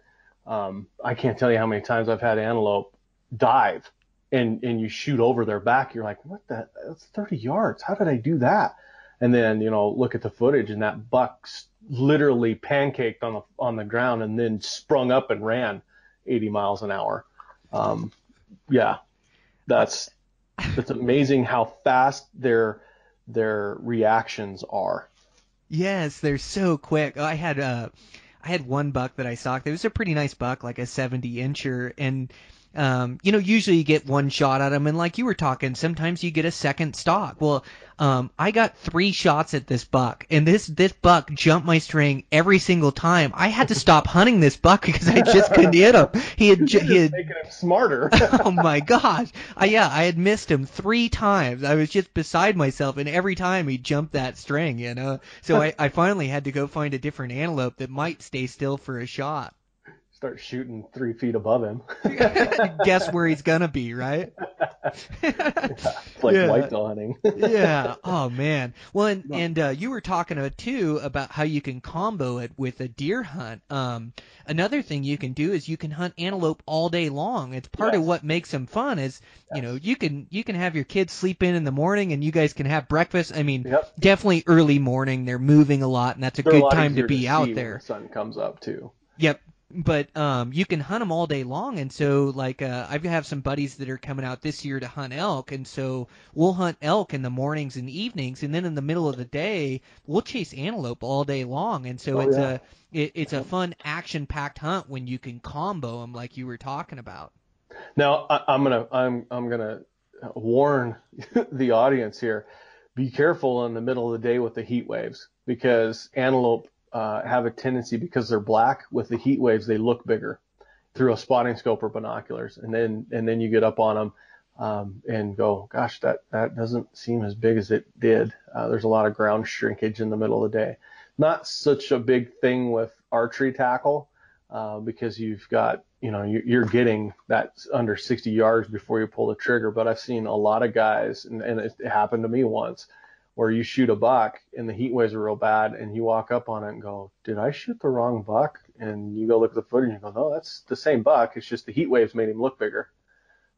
I can't tell you how many times I've had antelope dive, and you shoot over their back. You're like, what the? That's 30 yards. How did I do that? And then look at the footage, and that buck literally pancaked on the ground, and then sprung up and ran 80 miles an hour. That's amazing how fast their reactions are. Yes, they're so quick. I had one buck that I stalked. It was a pretty nice buck, like a 70-incher, and usually you get one shot at him, and like you were talking, sometimes you get a second stalk. Well, I got 3 shots at this buck, and this buck jumped my string every single time. I had to stop hunting this buck because I just couldn't hit him. He had making him smarter. Oh my gosh! I had missed him 3 times. I was just beside myself, and every time he jumped that string, So I finally had to go find a different antelope that might stay still for a shot. Start shooting 3 feet above him. Guess where he's gonna be, right? It's like whitetail hunting. Yeah. Oh man. Well, and you were talking too about how you can combo it with a deer hunt. Another thing you can do is you can hunt antelope all day long. It's part of what makes them fun. Is you can have your kids sleep in the morning, and you guys can have breakfast. I mean, definitely early morning. They're moving a lot, and that's a good time to be out there. When the sun comes up too. Yep. But you can hunt them all day long, and so like I have some buddies that are coming out this year to hunt elk, and so we'll hunt elk in the mornings and evenings, and then in the middle of the day we'll chase antelope all day long, and so it's a fun action-packed hunt when you can combo them like you were talking about. Now I'm gonna warn the audience here: be careful in the middle of the day with the heat waves, because antelope have a tendency, because they're black, with the heat waves, they look bigger through a spotting scope or binoculars, and then you get up on them and go, gosh, that doesn't seem as big as it did. There's a lot of ground shrinkage in the middle of the day. Not such a big thing with archery tackle, because you've got, you're getting that under 60 yards before you pull the trigger. But I've seen a lot of guys, and it happened to me once, where you shoot a buck and the heat waves are real bad, and you walk up on it and go, did I shoot the wrong buck? And you go look at the footage and you go, no, that's the same buck. It's just the heat waves made him look bigger.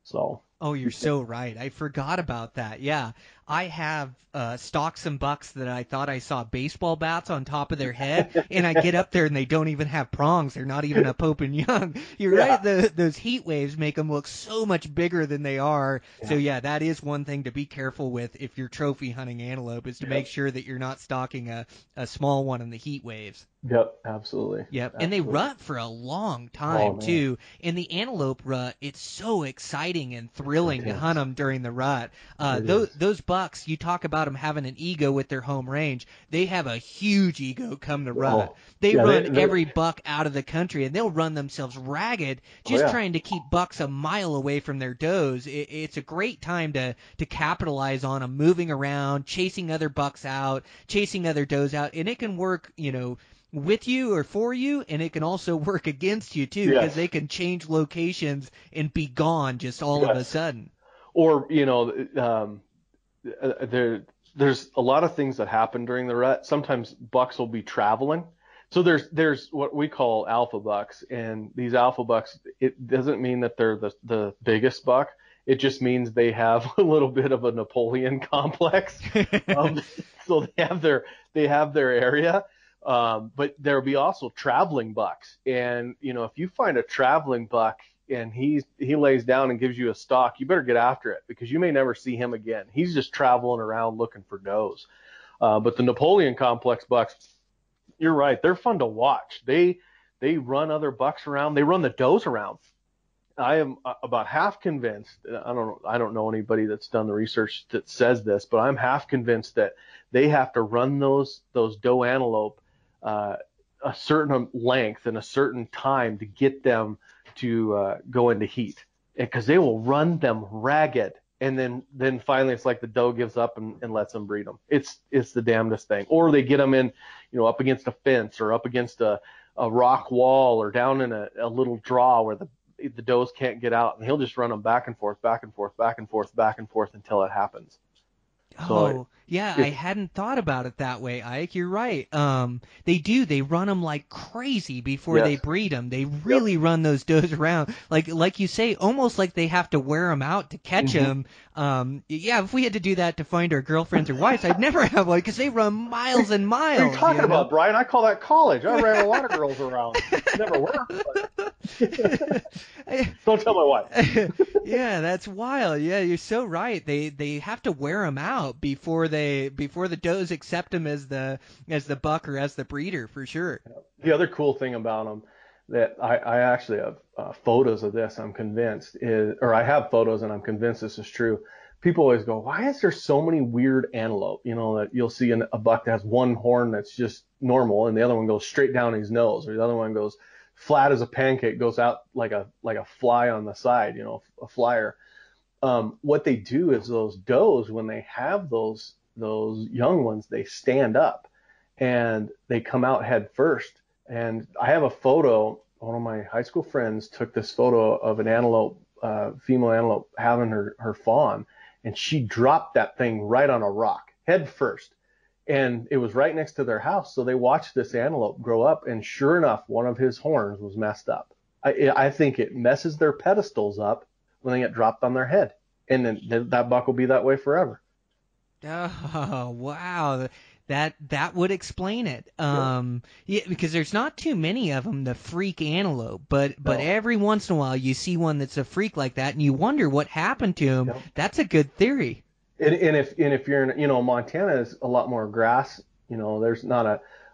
So Oh, you're so right. I forgot about that. Yeah. I have stalked some bucks that I thought I saw baseball bats on top of their head, and I get up there and they don't even have prongs. They're not even a Pope and Young. You're right. Those heat waves make them look so much bigger than they are. Yeah. So, yeah, that is one thing to be careful with if you're trophy hunting antelope, is to make sure that you're not stalking a small one in the heat waves. Yep, absolutely. Yep, and they rut for a long time, too. And the antelope rut, it's so exciting and thrilling to hunt them during the rut. Those bucks, you talk about them having an ego with their home range. They have a huge ego come to rut. They run every buck out of the country, and they'll run themselves ragged just trying to keep bucks a mile away from their does. It's a great time to capitalize on them, moving around, chasing other bucks out, chasing other does out, and it can work, with you or for you, and it can also work against you too, because they can change locations and be gone just all of a sudden. Or there's a lot of things that happen during the rut. Sometimes bucks will be traveling. So there's what we call alpha bucks, and these alpha bucks, it doesn't mean that they're the biggest buck. It just means they have a little bit of a Napoleon complex. So they have their area. But there'll be also traveling bucks. And, if you find a traveling buck and he lays down and gives you a stalk, you better get after it, because you may never see him again. He's just traveling around looking for does. But the Napoleon complex bucks, you're right. They're fun to watch. They run other bucks around. They run the does around. I am about half convinced. I don't know anybody that's done the research that says this, but I'm half convinced that they have to run those doe antelope a certain length and a certain time to get them to go into heat, because they will run them ragged, and then finally it's like the doe gives up and lets them breed them. It's the damnedest thing. Or they get them in, up against a fence or up against a rock wall or down in a little draw where the does can't get out, and he'll just run them back and forth, back and forth, back and forth, back and forth until it happens. I hadn't thought about it that way, Ike. You're right. They run them like crazy before they breed them. They really run those does around, like you say, almost like they have to wear them out to catch them. If we had to do that to find our girlfriends or wives, I'd never have one, because they run miles and miles. What are you talking about, Brian? I call that college. I ran a lot of girls around. Never worked. Don't tell my wife. Yeah, that's wild. Yeah, you're so right. They have to wear them out before the does accept them as the buck or as the breeder, for sure. The other cool thing about them that I actually have photos of this, I'm convinced, I have photos and I'm convinced this is true. People always go, why is there so many weird antelope? That you'll see a buck that has one horn that's just normal, and the other one goes straight down his nose, or the other one goes flat as a pancake, goes out like a fly on the side, a flyer. What they do is those does, when they have those young ones, they stand up and they come out head first. And I have a photo. One of my high school friends took this photo of an antelope, female antelope, having her fawn, and she dropped that thing right on a rock head first. And it was right next to their house. So they watched this antelope grow up, and sure enough, one of his horns was messed up. I think it messes their pedestals up when they get dropped on their head. And then that buck will be that way forever. Oh, wow. That would explain it. Because there's not too many of them, the freak antelope. But every once in a while you see one that's a freak like that, and you wonder what happened to him. Yep. That's a good theory. And if you're in, Montana is a lot more grass. There's not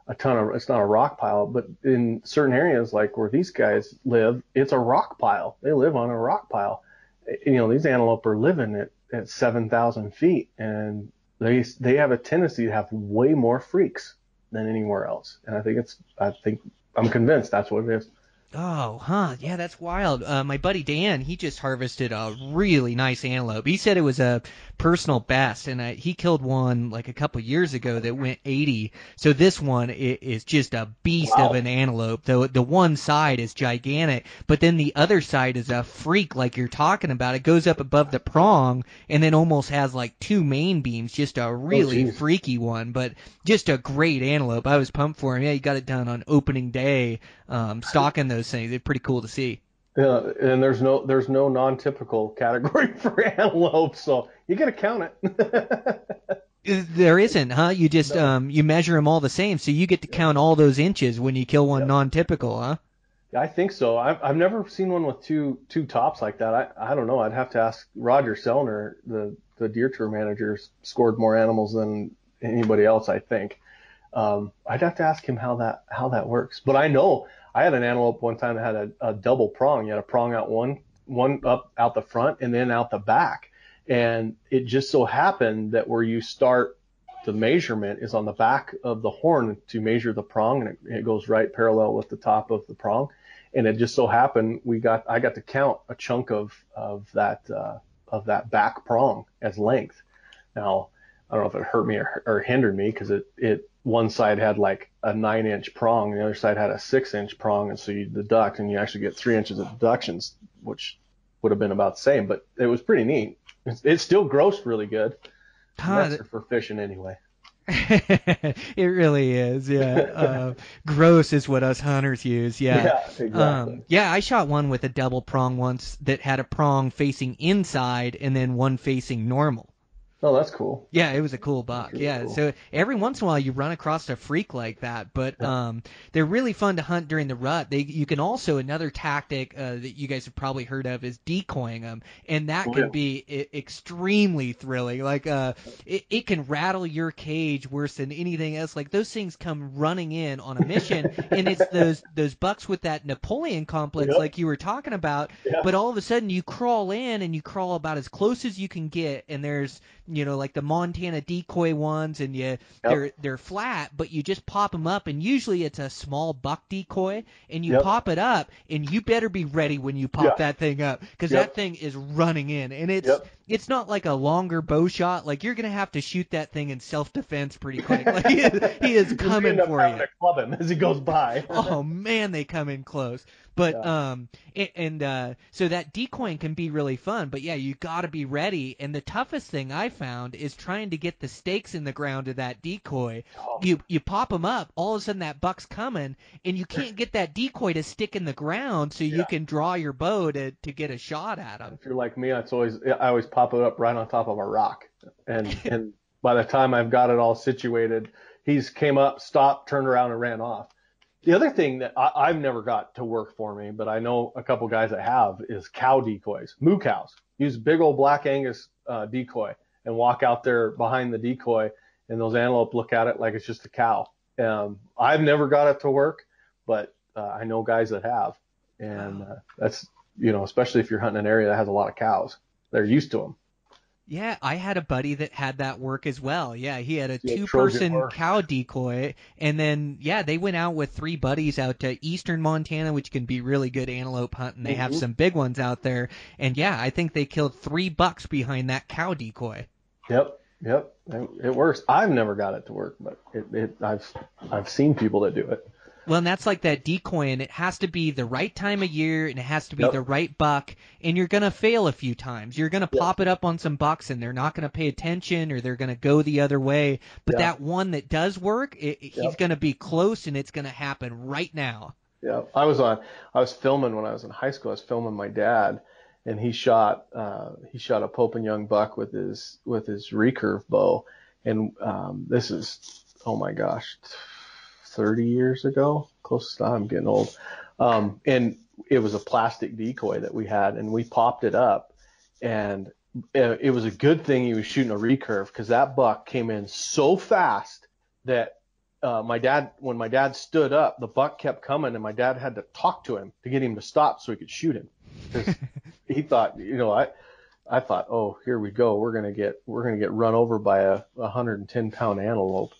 a ton of, it's not a rock pile, but in certain areas like where these guys live, it's a rock pile. They live on a rock pile. These antelope are living at 7,000 feet, and they have a tendency to have way more freaks than anywhere else. And I'm convinced that's what it is. Oh, huh. Yeah, that's wild. My buddy Dan, he just harvested a really nice antelope. He said it was a personal best, and he killed one like a couple years ago that went 80. So this one is just a beast of an antelope. The one side is gigantic, but then the other side is a freak like you're talking about. It goes up above the prong and then almost has like two main beams, just a really freaky one, but just a great antelope. I was pumped for him. Yeah, he got it done on opening day, stalking those things. They're pretty cool to see. And there's no non-typical category for antelope, so you got to count it. There isn't, huh? You just you measure them all the same, so you get to count all those inches when you kill one non-typical, huh? I think so. I've never seen one with two tops like that. I don't know. I'd have to ask Roger Sellner, the deer tour manager, scored more animals than anybody else, I think. I'd have to ask him how that works. But I know I had an antelope one time that had a double prong. You had a prong out one up out the front and then out the back. And it just so happened that where you start the measurement is on the back of the horn to measure the prong, and it goes right parallel with the top of the prong. And it just so happened I got to count a chunk of that back prong as length. Now, I don't know if it hurt me or hindered me, because it one side had like a 9-inch prong, and the other side had a 6-inch prong, and so you deduct, and you actually get 3 inches of deductions, which would have been about the same, but it was pretty neat. It still grossed really good. That's for fishing anyway. It really is, yeah. Gross is what us hunters use, yeah. Yeah, exactly. Yeah, I shot one with a double prong once that had a prong facing inside and then one facing normal. Oh, that's cool. Yeah, it was a cool buck. Really yeah, cool. So every once in a while you run across a freak like that, but they're really fun to hunt during the rut. You can also, another tactic that you guys have probably heard of is decoying them, and that can be extremely thrilling. Like it can rattle your cage worse than anything else. Like those things come running in on a mission, and it's those bucks with that Napoleon complex like you were talking about. Yeah. But all of a sudden you crawl in and you crawl about as close as you can get, and there's like the Montana decoy ones, and they're flat, but you just pop them up, and usually it's a small buck decoy, and you pop it up, and you better be ready when you pop that thing up, because that thing is running in, and it's not like a longer bow shot. Like you're gonna have to shoot that thing in self-defense pretty quick. Like he is coming for you. To club him as he goes by. Oh man, they come in close. But so that decoying can be really fun. But yeah, you got to be ready. And the toughest thing I found is trying to get the stakes in the ground of that decoy. Oh. You pop them up, all of a sudden that buck's coming, and you can't get that decoy to stick in the ground so you can draw your bow to get a shot at him. If you're like me, I always pop it up right on top of a rock, and by the time I've got it all situated, he's came up, stopped, turned around, and ran off. The other thing that I've never got to work for me, but I know a couple guys that have, is cow decoys, moo cows. Use big old black Angus decoy and walk out there behind the decoy, and those antelope look at it like it's just a cow. I've never got it to work, but I know guys that have, and that's, especially if you're hunting an area that has a lot of cows, they're used to them. Yeah, I had a buddy that had that work as well. Yeah, he had a 2-person cow decoy, and then they went out with 3 buddies out to eastern Montana, which can be really good antelope hunting. They have some big ones out there, and I think they killed 3 bucks behind that cow decoy. Yep, it works. I've never got it to work, but I've seen people that do it. Well, and that's like that decoy, and it has to be the right time of year, and it has to be the right buck, and you're going to fail a few times. You're going to pop it up on some bucks, and they're not going to pay attention, or they're going to go the other way. But that one that does work, he's going to be close, and it's going to happen right now. Yeah, I was filming when I was in high school. I was filming my dad, and he shot a Pope and Young buck with his recurve bow, and this is, oh my gosh, 30 years ago, close to, I'm getting old. And it was a plastic decoy that we had, and we popped it up, and it was a good thing he was shooting a recurve, because that buck came in so fast that when my dad stood up, the buck kept coming, and my dad had to talk to him to get him to stop so he could shoot him, because he thought, I thought, oh, here we go, we're gonna get run over by a 110-pound antelope.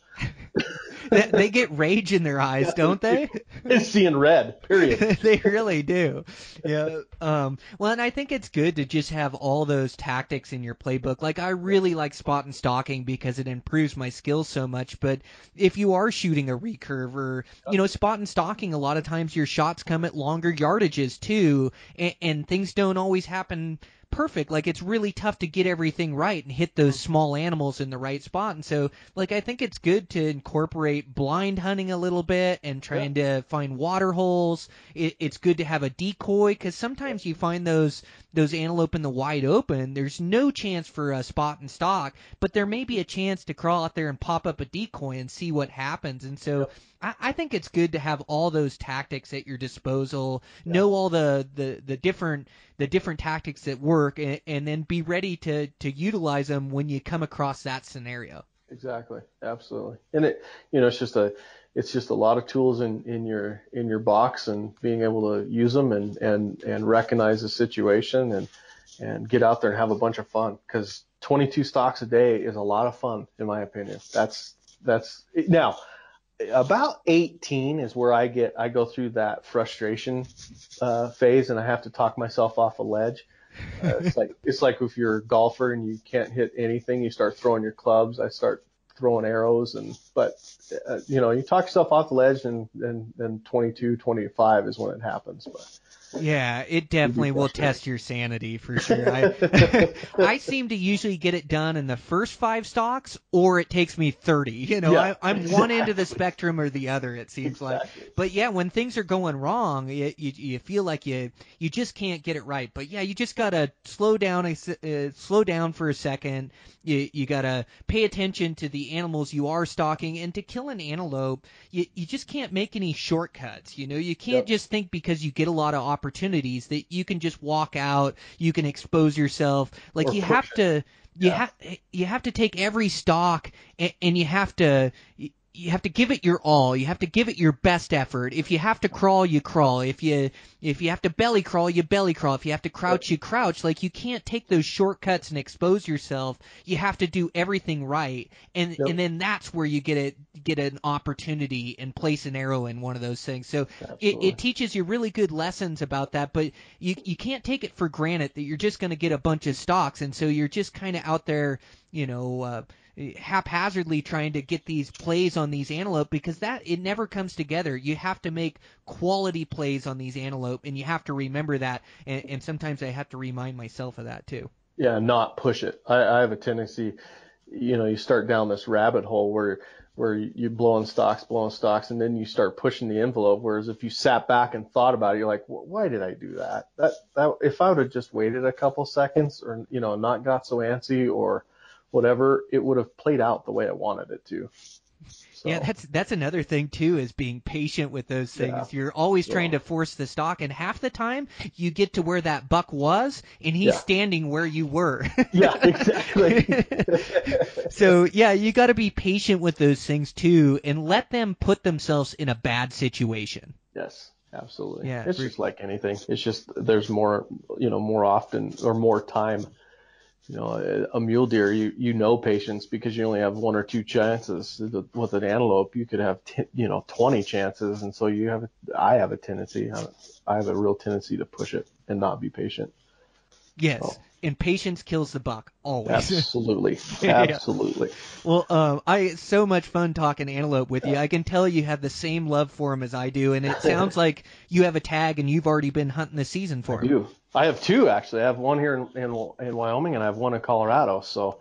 They get rage in their eyes, don't they? They're seeing red, period. They really do. Yeah. Well, and I think it's good to just have all those tactics in your playbook. Like, I really like spot and stalking because it improves my skills so much. But if you are shooting a recurve or, spot and stalking, a lot of times your shots come at longer yardages too, and things don't always happen perfect. Like, it's really tough to get everything right and hit those small animals in the right spot. And so, like, I think it's good to incorporate blind hunting a little bit and trying to find water holes. It's good to have a decoy, because sometimes you find those antelope in the wide open. There's no chance for a spot and stalk, but there may be a chance to crawl out there and pop up a decoy and see what happens. And so I think it's good to have all those tactics at your disposal, know all the different tactics that work, and then be ready to utilize them when you come across that scenario. Exactly. Absolutely. And it's just a lot of tools in your box, and being able to use them and recognize the situation and get out there and have a bunch of fun, because 22 stalks a day is a lot of fun, in my opinion. That's now about 18 is where I go through that frustration phase, and I have to talk myself off a ledge. It's like if you're a golfer and you can't hit anything, you start throwing your clubs. I start throwing arrows, but you talk yourself off the ledge, and then 22, 25 is when it happens. But yeah, it definitely will test your sanity for sure. I seem to usually get it done in the first 5 stalks, or it takes me 30. I'm one end of the spectrum or the other, it seems like. But yeah, when things are going wrong, you feel like you just can't get it right. But yeah, you just gotta slow down for a second. You gotta pay attention to the animals you are stalking, and to kill an antelope, you just can't make any shortcuts. You can't just think because you get a lot of opportunities that you can just walk out, you can expose yourself. Like, you have to take every stalk, and you have to give it your all. You have to give it your best effort. If you have to crawl, you crawl. If you have to belly crawl, you belly crawl. If you have to crouch, you crouch. Like, you can't take those shortcuts and expose yourself. You have to do everything right, and then that's where you get an opportunity and place an arrow in one of those things. So it teaches you really good lessons about that, but you can't take it for granted that you're just going to get a bunch of stalks, and so you're just kind of out there, haphazardly trying to get these plays on these antelope, because it never comes together. You have to make quality plays on these antelope, and you have to remember that, and sometimes I have to remind myself of that too. Yeah, not push it. I have a tendency, you start down this rabbit hole where you blowing stocks, and then you start pushing the envelope. Whereas if you sat back and thought about it, you're like, why did I do that? That if I would have just waited a couple seconds, or not got so antsy or whatever, it would have played out the way I wanted it to. So. Yeah, that's another thing too, is being patient with those things. Yeah. You're always trying to force the stalk, and half the time you get to where that buck was, and he's standing where you were. Yeah, exactly. So yeah, you got to be patient with those things too, and let them put themselves in a bad situation. Yes, absolutely. Yeah, it's just like anything. It's just there's more often, or more time. A mule deer, patience, because you only have 1 or 2 chances. With an antelope, you could have 20 chances, and so I have a real tendency to push it and not be patient. Yes, and patience kills the buck, always. Absolutely, absolutely. Well, it's so much fun talking antelope with you. I can tell you have the same love for them as I do, and it sounds like you have a tag and you've already been hunting the season for them. I do. I have 2, actually. I have one here in Wyoming, and I have one in Colorado. So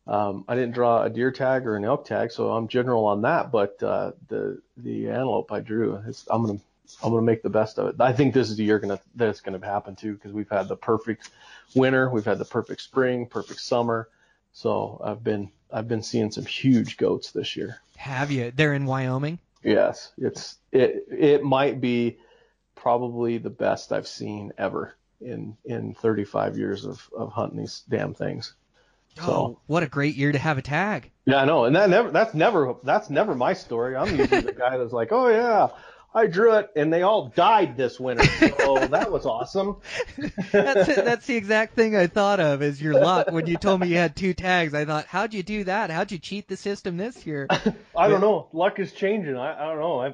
I didn't draw a deer tag or an elk tag, so I'm general on that. But the antelope I drew, I'm gonna make the best of it. I think this is the year that it's gonna happen too, because we've had the perfect winter, we've had the perfect spring, perfect summer. So I've been seeing some huge goats this year. Have you? They're in Wyoming? Yes, it might be probably the best I've seen ever in 35 years of hunting these damn things. So what a great year to have a tag. Yeah, I know. And that's never my story. I'm usually the guy that's like, oh yeah, I drew it and they all died this winter. So that was awesome. That's the exact thing I thought of, is your luck. When you told me you had 2 tags, I thought, how'd you do that? How'd you cheat the system this year? I don't know. Luck is changing. I don't know. I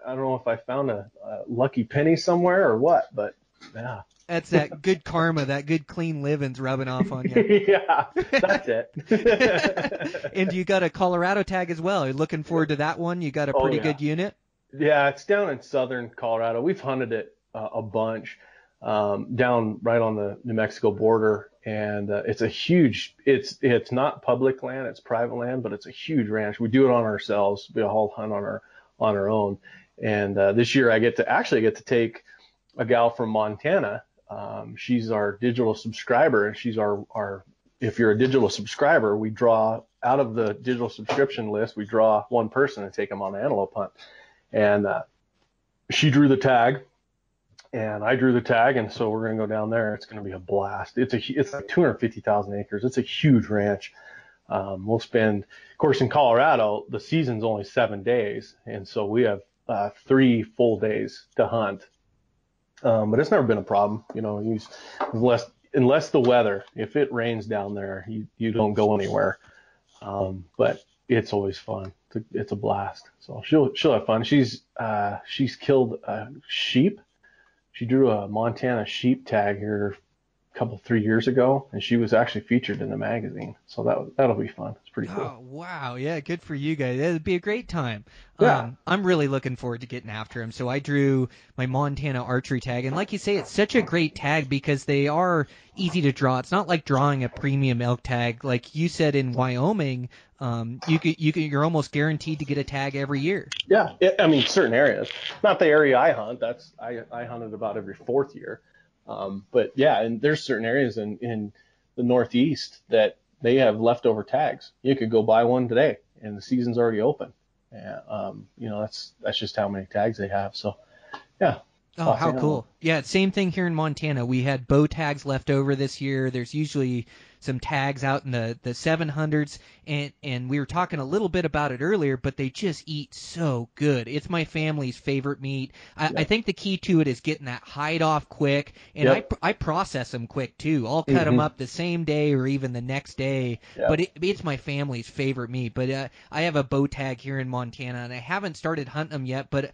don't know if I found a lucky penny somewhere or what, but yeah. That's that good karma, that good clean living's rubbing off on you. Yeah, that's it. And you got a Colorado tag as well. You're looking forward to that one? You got a pretty good unit? Yeah, it's down in southern Colorado. We've hunted it a bunch. down right on the New Mexico border. And it's not public land, it's private land, but it's a huge ranch. We do it on ourselves. We all hunt on our own. And this year I get to take a gal from Montana. She's our digital subscriber, and she's our if you're a digital subscriber, we draw out of the digital subscription list, we draw one person and take them on an antelope hunt. And she drew the tag, and I drew the tag, and so we're going to go down there. It's going to be a blast. It's like 250,000 acres. It's a huge ranch. We'll spend, of course, in Colorado, the season's only 7 days, and so we have 3 full days to hunt. But it's never been a problem, unless the weather. If it rains down there, you don't go anywhere. But it's always fun. It's a blast. So she'll have fun. She's killed sheep. She drew a Montana sheep tag here a 3 years ago, and she was actually featured in the magazine. So that'll be fun. It's pretty cool. Oh, wow. Yeah, good for you guys. It'd be a great time. Yeah. I'm really looking forward to getting after him. So I drew my Montana archery tag, and like you say, it's such a great tag because they are easy to draw. It's not like drawing a premium elk tag. Like you said in Wyoming, you're almost guaranteed to get a tag every year. Yeah, certain areas. Not the area I hunt. I hunted about every 4th year. But yeah, and there's certain areas in the Northeast that they have leftover tags. You could go buy one today, and the season's already open. And that's just how many tags they have. So yeah. Oh, how cool. Yeah, same thing here in Montana. We had bow tags left over this year. There's usually some tags out in the 700s, and we were talking a little bit about it earlier, but they just eat so good. It's my family's favorite meat. I think the key to it is getting that hide off quick, and I process them quick too. I'll cut them up the same day or even the next day, but it's my family's favorite meat. But I have a bow tag here in Montana, and I haven't started hunting them yet, but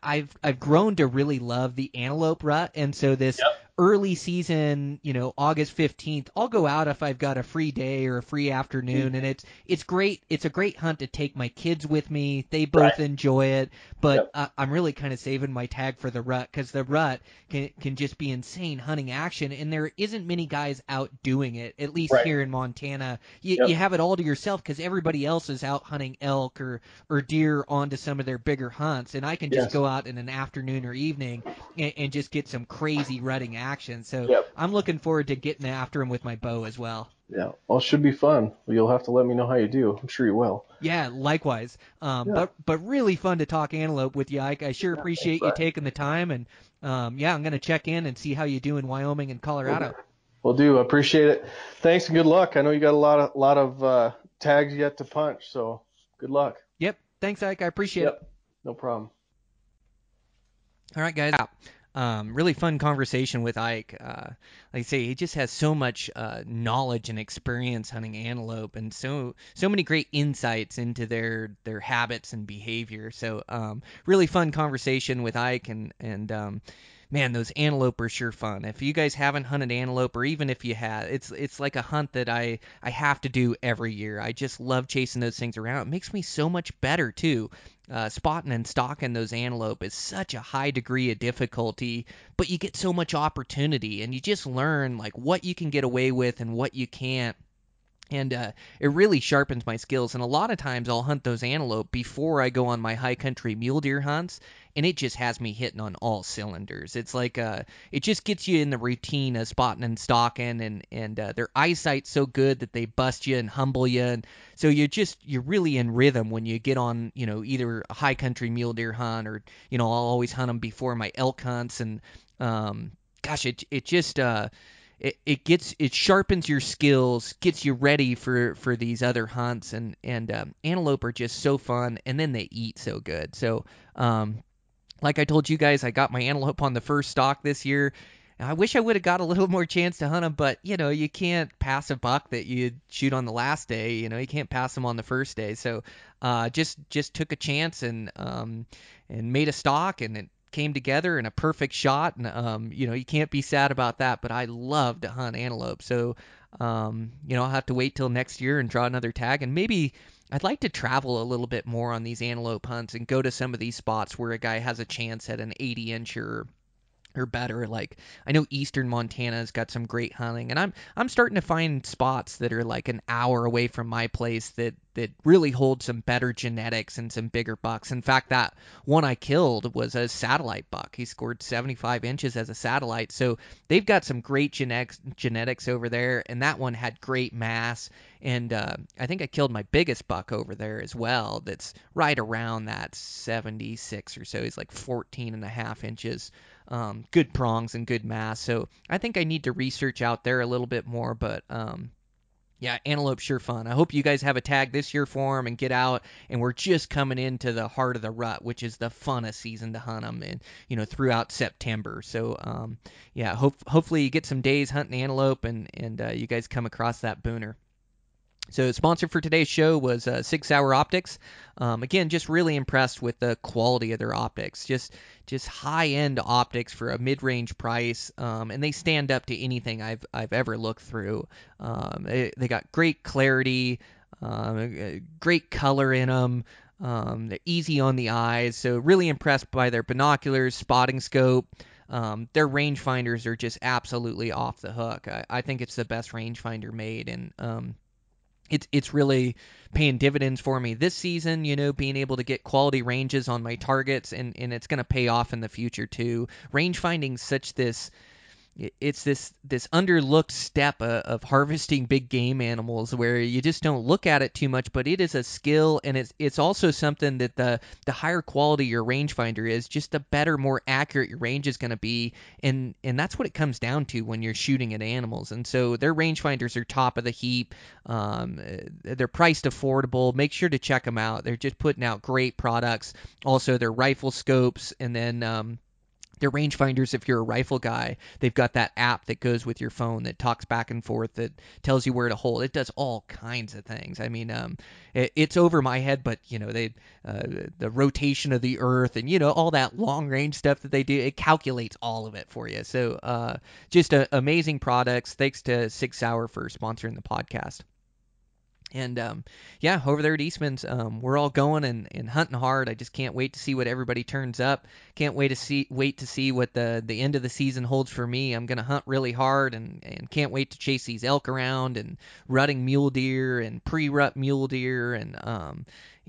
I've grown to really love the antelope rut, and so this early season, August 15th, I'll go out if I've got a free day or a free afternoon, and it's great. It's a great hunt to take my kids with me. They both enjoy it, but I'm really kind of saving my tag for the rut because the rut can just be insane hunting action, and there isn't many guys out doing it, at least here in Montana. You have it all to yourself because everybody else is out hunting elk or deer onto some of their bigger hunts, and I can just go out in an afternoon or evening and just get some crazy rutting action. So I'm looking forward to getting after him with my bow as well. Yeah, well, it should be fun. You'll have to let me know how you do. I'm sure you will. Yeah, likewise. But really fun to talk antelope with you, Ike. I sure appreciate you taking the time, and I'm going to check in and see how you do in Wyoming and Colorado. Will do. I appreciate it. Thanks and good luck. I know you got a lot of tags yet to punch, so good luck. Yep. Thanks, Ike. I appreciate it. No problem. All right, guys. Really fun conversation with Ike. Like I say, he just has so much knowledge and experience hunting antelope, and so many great insights into their habits and behavior. So really fun conversation with Ike, and man, those antelope are sure fun. If you guys haven't hunted antelope, or even if you have, it's like a hunt that I have to do every year. I just love chasing those things around. It makes me so much better too. Spotting and stalking those antelope is such a high degree of difficulty, but you get so much opportunity, and you just learn like what you can get away with and what you can't. And it really sharpens my skills. And a lot of times I'll hunt those antelope before I go on my high country mule deer hunts, and it just has me hitting on all cylinders. It's like it just gets you in the routine of spotting and stalking, and their eyesight's so good that they bust you and humble you. And so you're really in rhythm when you get on, either a high country mule deer hunt, or, I'll always hunt them before my elk hunts. And gosh, it just it sharpens your skills, gets you ready for these other hunts, and antelope are just so fun, and then they eat so good. So like I told you guys, I got my antelope on the first stalk this year. I wish I would have got a little more chance to hunt them, but you can't pass a buck that you shoot on the last day. You can't pass them on the first day. So just took a chance and made a stalk, and it came together in a perfect shot, and you can't be sad about that. But I love to hunt antelope, so I'll have to wait till next year and draw another tag, and maybe I'd like to travel a little bit more on these antelope hunts and go to some of these spots where a guy has a chance at an 80-inch or or better. Like I know eastern Montana's got some great hunting, and I'm starting to find spots that are like an hour away from my place that really hold some better genetics and some bigger bucks. In fact, that one I killed was a satellite buck. He scored 75 inches as a satellite. So they've got some great genetics over there, and that one had great mass. And I think I killed my biggest buck over there as well. That's right around that 76 or so. He's like 14 and a half inches. Good prongs and good mass. So I think I need to research out there a little bit more. But yeah, antelope's sure fun. I hope you guys have a tag this year for them and get out. And we're just coming into the heart of the rut, which is the funnest season to hunt them, and throughout September. So yeah, hopefully you get some days hunting antelope, and you guys come across that booner. So the sponsor for today's show was 6 Hour Optics. Again, just really impressed with the quality of their optics. Just high-end optics for a mid-range price, and they stand up to anything I've ever looked through. They got great clarity, great color in them. They're easy on the eyes, so really impressed by their binoculars, spotting scope. Their rangefinders are just absolutely off the hook. I think it's the best rangefinder made, and it's really paying dividends for me this season, being able to get quality ranges on my targets, and it's going to pay off in the future too. Range finding such it's this underlooked step of harvesting big game animals where you just don't look at it too much, but it is a skill, and it's also something that the higher quality your rangefinder is, just the better, more accurate your range is going to be, and that's what it comes down to when you're shooting at animals. And so their rangefinders are top of the heap. They're priced affordable. Make sure to check them out. They're just putting out great products. Also, their rifle scopes, and then their rangefinders, if you're a rifle guy, they've got that app that goes with your phone that talks back and forth, that tells you where to hold. It does all kinds of things. I mean, it's over my head, but the rotation of the earth, and all that long range stuff that they do, it calculates all of it for you. So just amazing products. Thanks to 6 Hour for sponsoring the podcast. And yeah, over there at Eastman's, we're all going and hunting hard. I just can't wait to see what everybody turns up. Can't wait to see what the end of the season holds for me. I'm gonna hunt really hard, and can't wait to chase these elk around, and rutting mule deer and pre-rut mule deer, and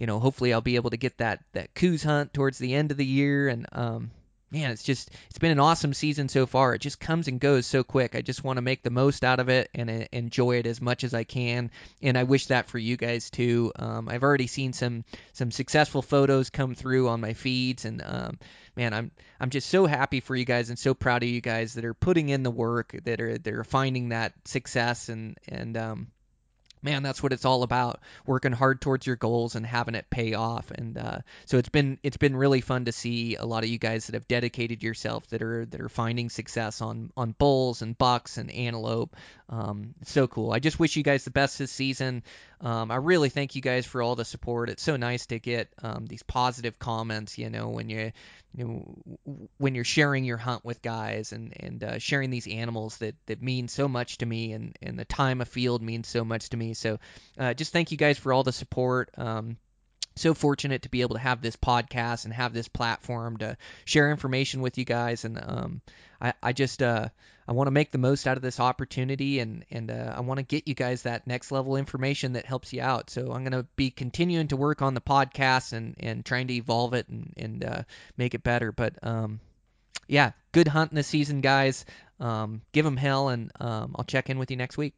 hopefully I'll be able to get that coos hunt towards the end of the year. And man, it's been an awesome season so far. It just comes and goes so quick. I just want to make the most out of it and enjoy it as much as I can. And I wish that for you guys too. I've already seen some successful photos come through on my feeds, and man, I'm just so happy for you guys and so proud of you guys that are putting in the work, that are finding that success, and man, that's what it's all about, working hard towards your goals and having it pay off. And so it's been really fun to see a lot of you guys that have dedicated yourself, that are finding success on bulls and bucks and antelope. It's so cool. I just wish you guys the best this season. I really thank you guys for all the support. It's so nice to get these positive comments, when you're sharing your hunt with guys, and sharing these animals that mean so much to me, and the time of field means so much to me. So just thank you guys for all the support. So fortunate to be able to have this podcast and have this platform to share information with you guys. And I want to make the most out of this opportunity, and I want to get you guys that next level information that helps you out. So I'm going to be continuing to work on the podcast and trying to evolve it and make it better. But yeah, good hunting this season, guys. Give them hell, and I'll check in with you next week.